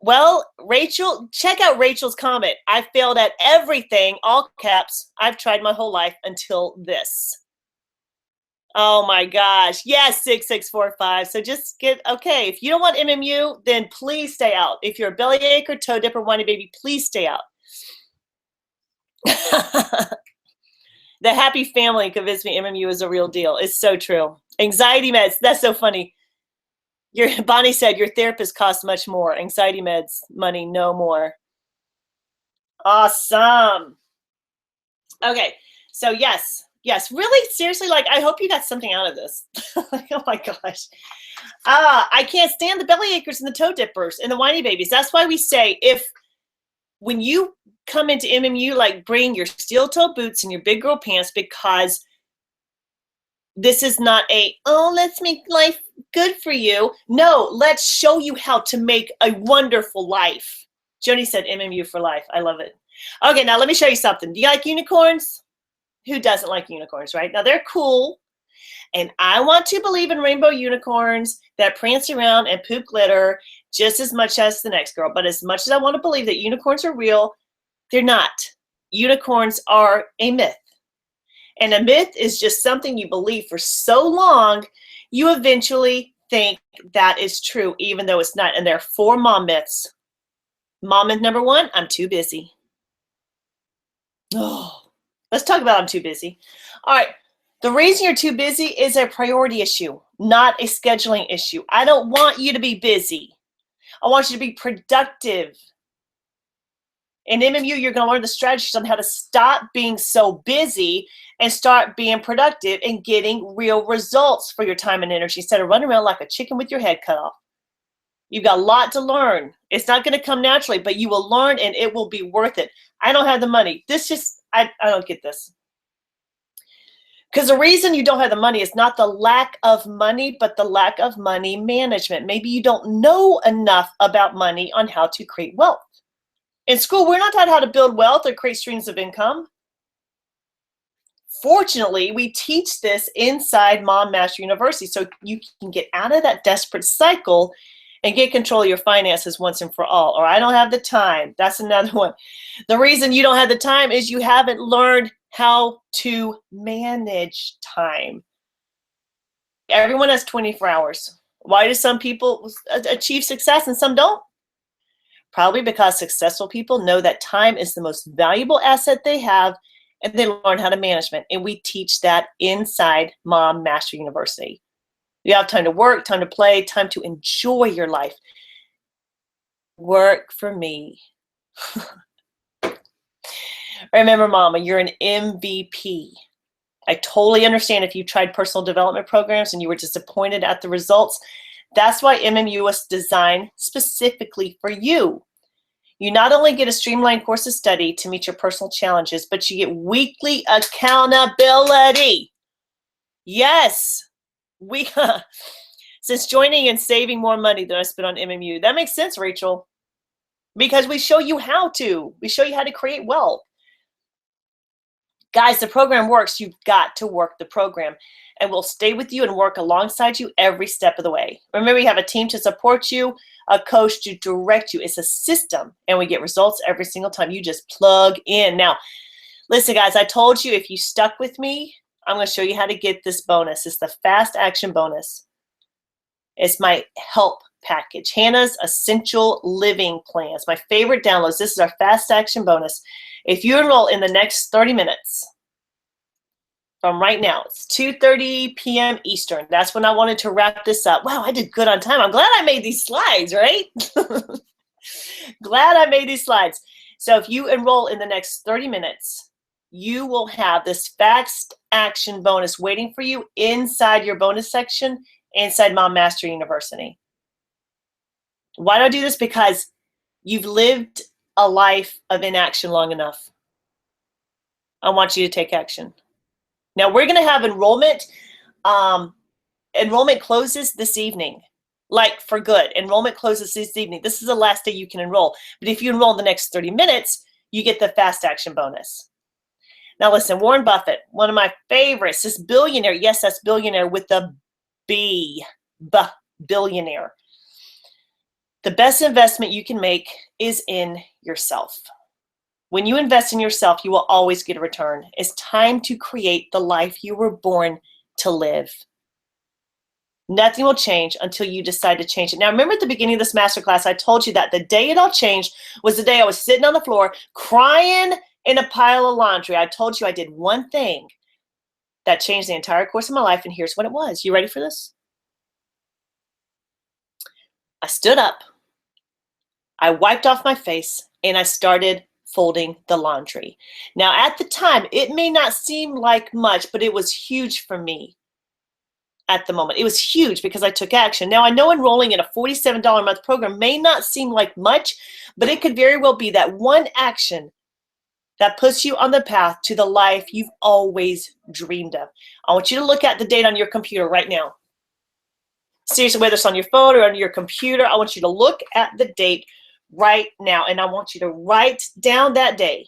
S1: Well, Rachel, check out Rachel's comment. I failed at everything, all caps. I've tried my whole life until this. Oh my gosh. Yes, 6645. So just okay. If you don't want MMU, then please stay out. If you're a bellyache or toe dipper, whiny baby, please stay out. The happy family convinced me MMU is a real deal. It's so true. Anxiety meds. That's so funny. Bonnie said your therapist costs much more. Anxiety meds, money, no more. Awesome. Okay. So yes, really seriously, like I hope you got something out of this. Like, oh my gosh. I can't stand the belly achers and the toe dippers and the whiny babies. That's why we say when you come into MMU, like bring your steel toe boots and your big girl pants, because this is not let's make life good for you. No, let's show you how to make a wonderful life. Joni said MMU for life. I love it. Okay, now let me show you something. Do you like unicorns? Who doesn't like unicorns, right? Now they're cool. And I want to believe in rainbow unicorns that prance around and poop glitter just as much as the next girl. But as much as I want to believe that unicorns are real, they're not. Unicorns are a myth. And a myth is just something you believe for so long, you eventually think that is true, even though it's not. And there are 4 mom myths. Mom myth number 1, I'm too busy. Oh, let's talk about I'm too busy. All right. The reason you're too busy is a priority issue, not a scheduling issue. I don't want you to be busy. I want you to be productive. In MMU, you're going to learn the strategies on how to stop being so busy and start being productive and getting real results for your time and energy instead of running around like a chicken with your head cut off. You've got a lot to learn. It's not going to come naturally, but you will learn and it will be worth it. I don't have the money. I don't get this. Because the reason you don't have the money is not the lack of money, but the lack of money management. Maybe you don't know enough about money on how to create wealth. In school, we're not taught how to build wealth or create streams of income. Fortunately, we teach this inside Mom Master University so you can get out of that desperate cycle and get control of your finances once and for all. Or I don't have the time. That's another one. The reason you don't have the time is you haven't learned how to manage time. Everyone has 24 hours. Why do some people achieve success and some don't? Probably because successful people know that time is the most valuable asset they have, and they learn how to manage it. And we teach that inside Mom Master University. You have time to work, time to play, time to enjoy your life. Work for me. Remember, Mama, you're an MVP. I totally understand if you tried personal development programs and you were disappointed at the results. That's why MMU was designed specifically for you. You not only get a streamlined course of study to meet your personal challenges, but you get weekly accountability. Yes, since joining and saving more money than I spent on MMU. That makes sense, Rachel, because we show you how to. We show you how to create wealth. Guys, the program works. You've got to work the program, and we'll stay with you and work alongside you every step of the way. Remember, you have a team to support you, a coach to direct you. It's a system, and we get results every single time. You just plug in. Now, listen, guys, I told you if you stuck with me, I'm going to show you how to get this bonus. It's the fast action bonus. It's my help package, Hannah's Essential Living Plans, my favorite downloads. This is our fast action bonus. If you enroll in the next 30 minutes from right now, it's 2:30 p.m. Eastern. That's when I wanted to wrap this up. Wow, I did good on time. I'm glad I made these slides, right? Glad I made these slides. So if you enroll in the next 30 minutes, you will have this fast action bonus waiting for you inside your bonus section inside Mom Master University. Why do I do this? Because you've lived a life of inaction long enough. I want you to take action. Now we're going to have enrollment. Enrollment closes this evening, like for good. Enrollment closes this evening. This is the last day you can enroll. But if you enroll in the next 30 minutes, you get the fast action bonus. Now listen, Warren Buffett, one of my favorites, this billionaire. Yes, that's billionaire with the B, billionaire. The best investment you can make is in yourself. When you invest in yourself, you will always get a return. It's time to create the life you were born to live. Nothing will change until you decide to change it. Now, remember at the beginning of this masterclass, I told you that the day it all changed was the day I was sitting on the floor crying in a pile of laundry. I told you I did one thing that changed the entire course of my life, and here's what it was. You ready for this? I stood up, I wiped off my face, and I started folding the laundry. Now, at the time, it may not seem like much, but it was huge for me at the moment. It was huge because I took action. Now, I know enrolling in a $47 a month program may not seem like much, but it could very well be that one action that puts you on the path to the life you've always dreamed of. I want you to look at the date on your computer right now. Seriously, whether it's on your phone or on your computer, I want you to look at the date right now, and I want you to write down that day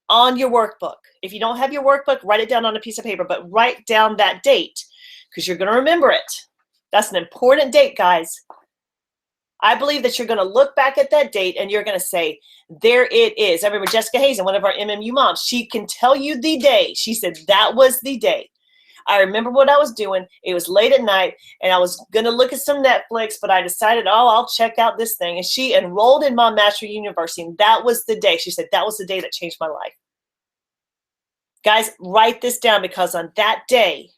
S1: on your workbook. If you don't have your workbook, write it down on a piece of paper, but write down that date because you're going to remember it. That's an important date, guys. I believe that you're going to look back at that date and you're going to say, there it is. I remember Jessica Hazen, one of our MMU moms, she can tell you the day. She said, that was the day. I remember what I was doing. It was late at night and I was going to look at some Netflix, but I decided, oh, I'll check out this thing. And she enrolled in Mom Mastery University. And that was the day. She said, that was the day that changed my life. Guys, write this down because on that day,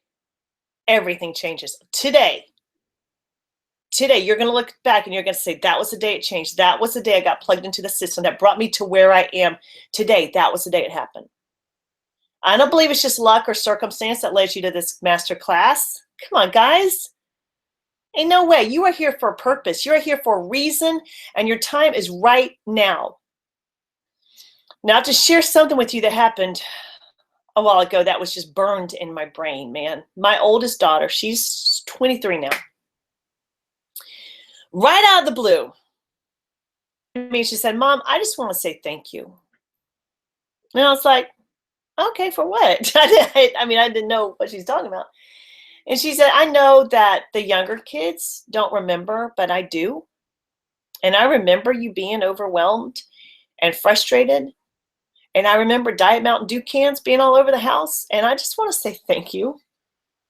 S1: everything changes. Today, you're going to look back and you're going to say, that was the day it changed. That was the day I got plugged into the system that brought me to where I am today. That was the day it happened. I don't believe it's just luck or circumstance that led you to this master class. Come on, guys. Ain't no way. You are here for a purpose. You are here for a reason, and your time is right now. Now, to share something with you that happened a while ago that was just burned in my brain, man. My oldest daughter, she's 23 now. Right out of the blue, she said, Mom, I just want to say thank you. And I was like, okay, for what? I mean, I didn't know what she's talking about. And she said, I know that the younger kids don't remember, but I do. And I remember you being overwhelmed and frustrated. And I remember Diet Mountain Dew cans being all over the house. And I just want to say thank you.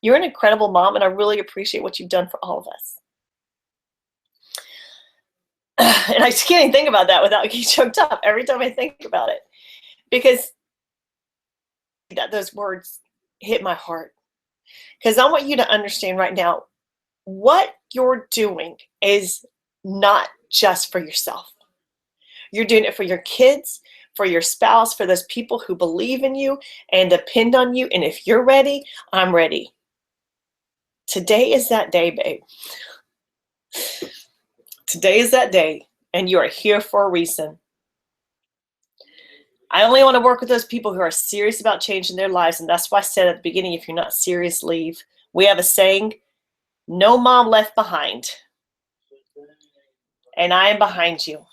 S1: You're an incredible mom, and I really appreciate what you've done for all of us. And I just can't even think about that without getting choked up every time I think about it. Because those words hit my heart. Because I want you to understand right now, what you're doing is not just for yourself. You're doing it for your kids, for your spouse, for those people who believe in you and depend on you. And if you're ready, I'm ready. Today is that day, babe. Today is that day, and you are here for a reason. I only want to work with those people who are serious about changing their lives, and that's why I said at the beginning, if you're not serious, leave. We have a saying, no mom left behind. And I am behind you.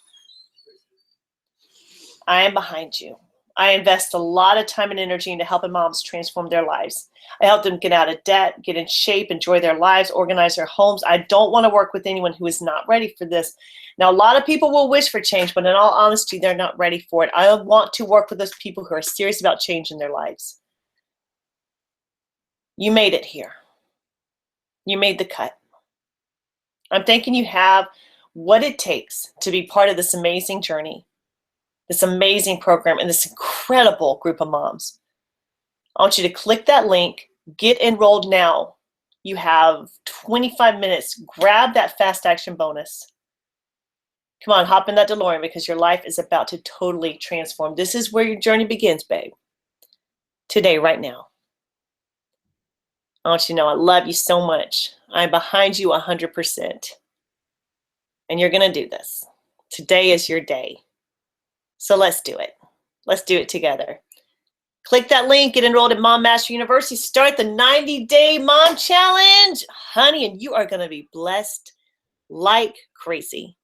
S1: I am behind you. I invest a lot of time and energy into helping moms transform their lives. I help them get out of debt, get in shape, enjoy their lives, organize their homes. I don't want to work with anyone who is not ready for this. Now, a lot of people will wish for change, but in all honesty, they're not ready for it. I want to work with those people who are serious about changing their lives. You made it here. You made the cut. I'm thinking you have what it takes to be part of this amazing journey, this amazing program, and this incredible group of moms. I want you to click that link, get enrolled now. You have 25 minutes. Grab that fast action bonus. Come on, hop in that DeLorean because your life is about to totally transform. This is where your journey begins, babe. Today, right now. I want you to know I love you so much. I'm behind you 100%. And you're going to do this. Today is your day. So let's do it. Let's do it together. Click that link, get enrolled in Mom Mastery University, start the 90-day Mom Challenge. Honey, and you are going to be blessed like crazy.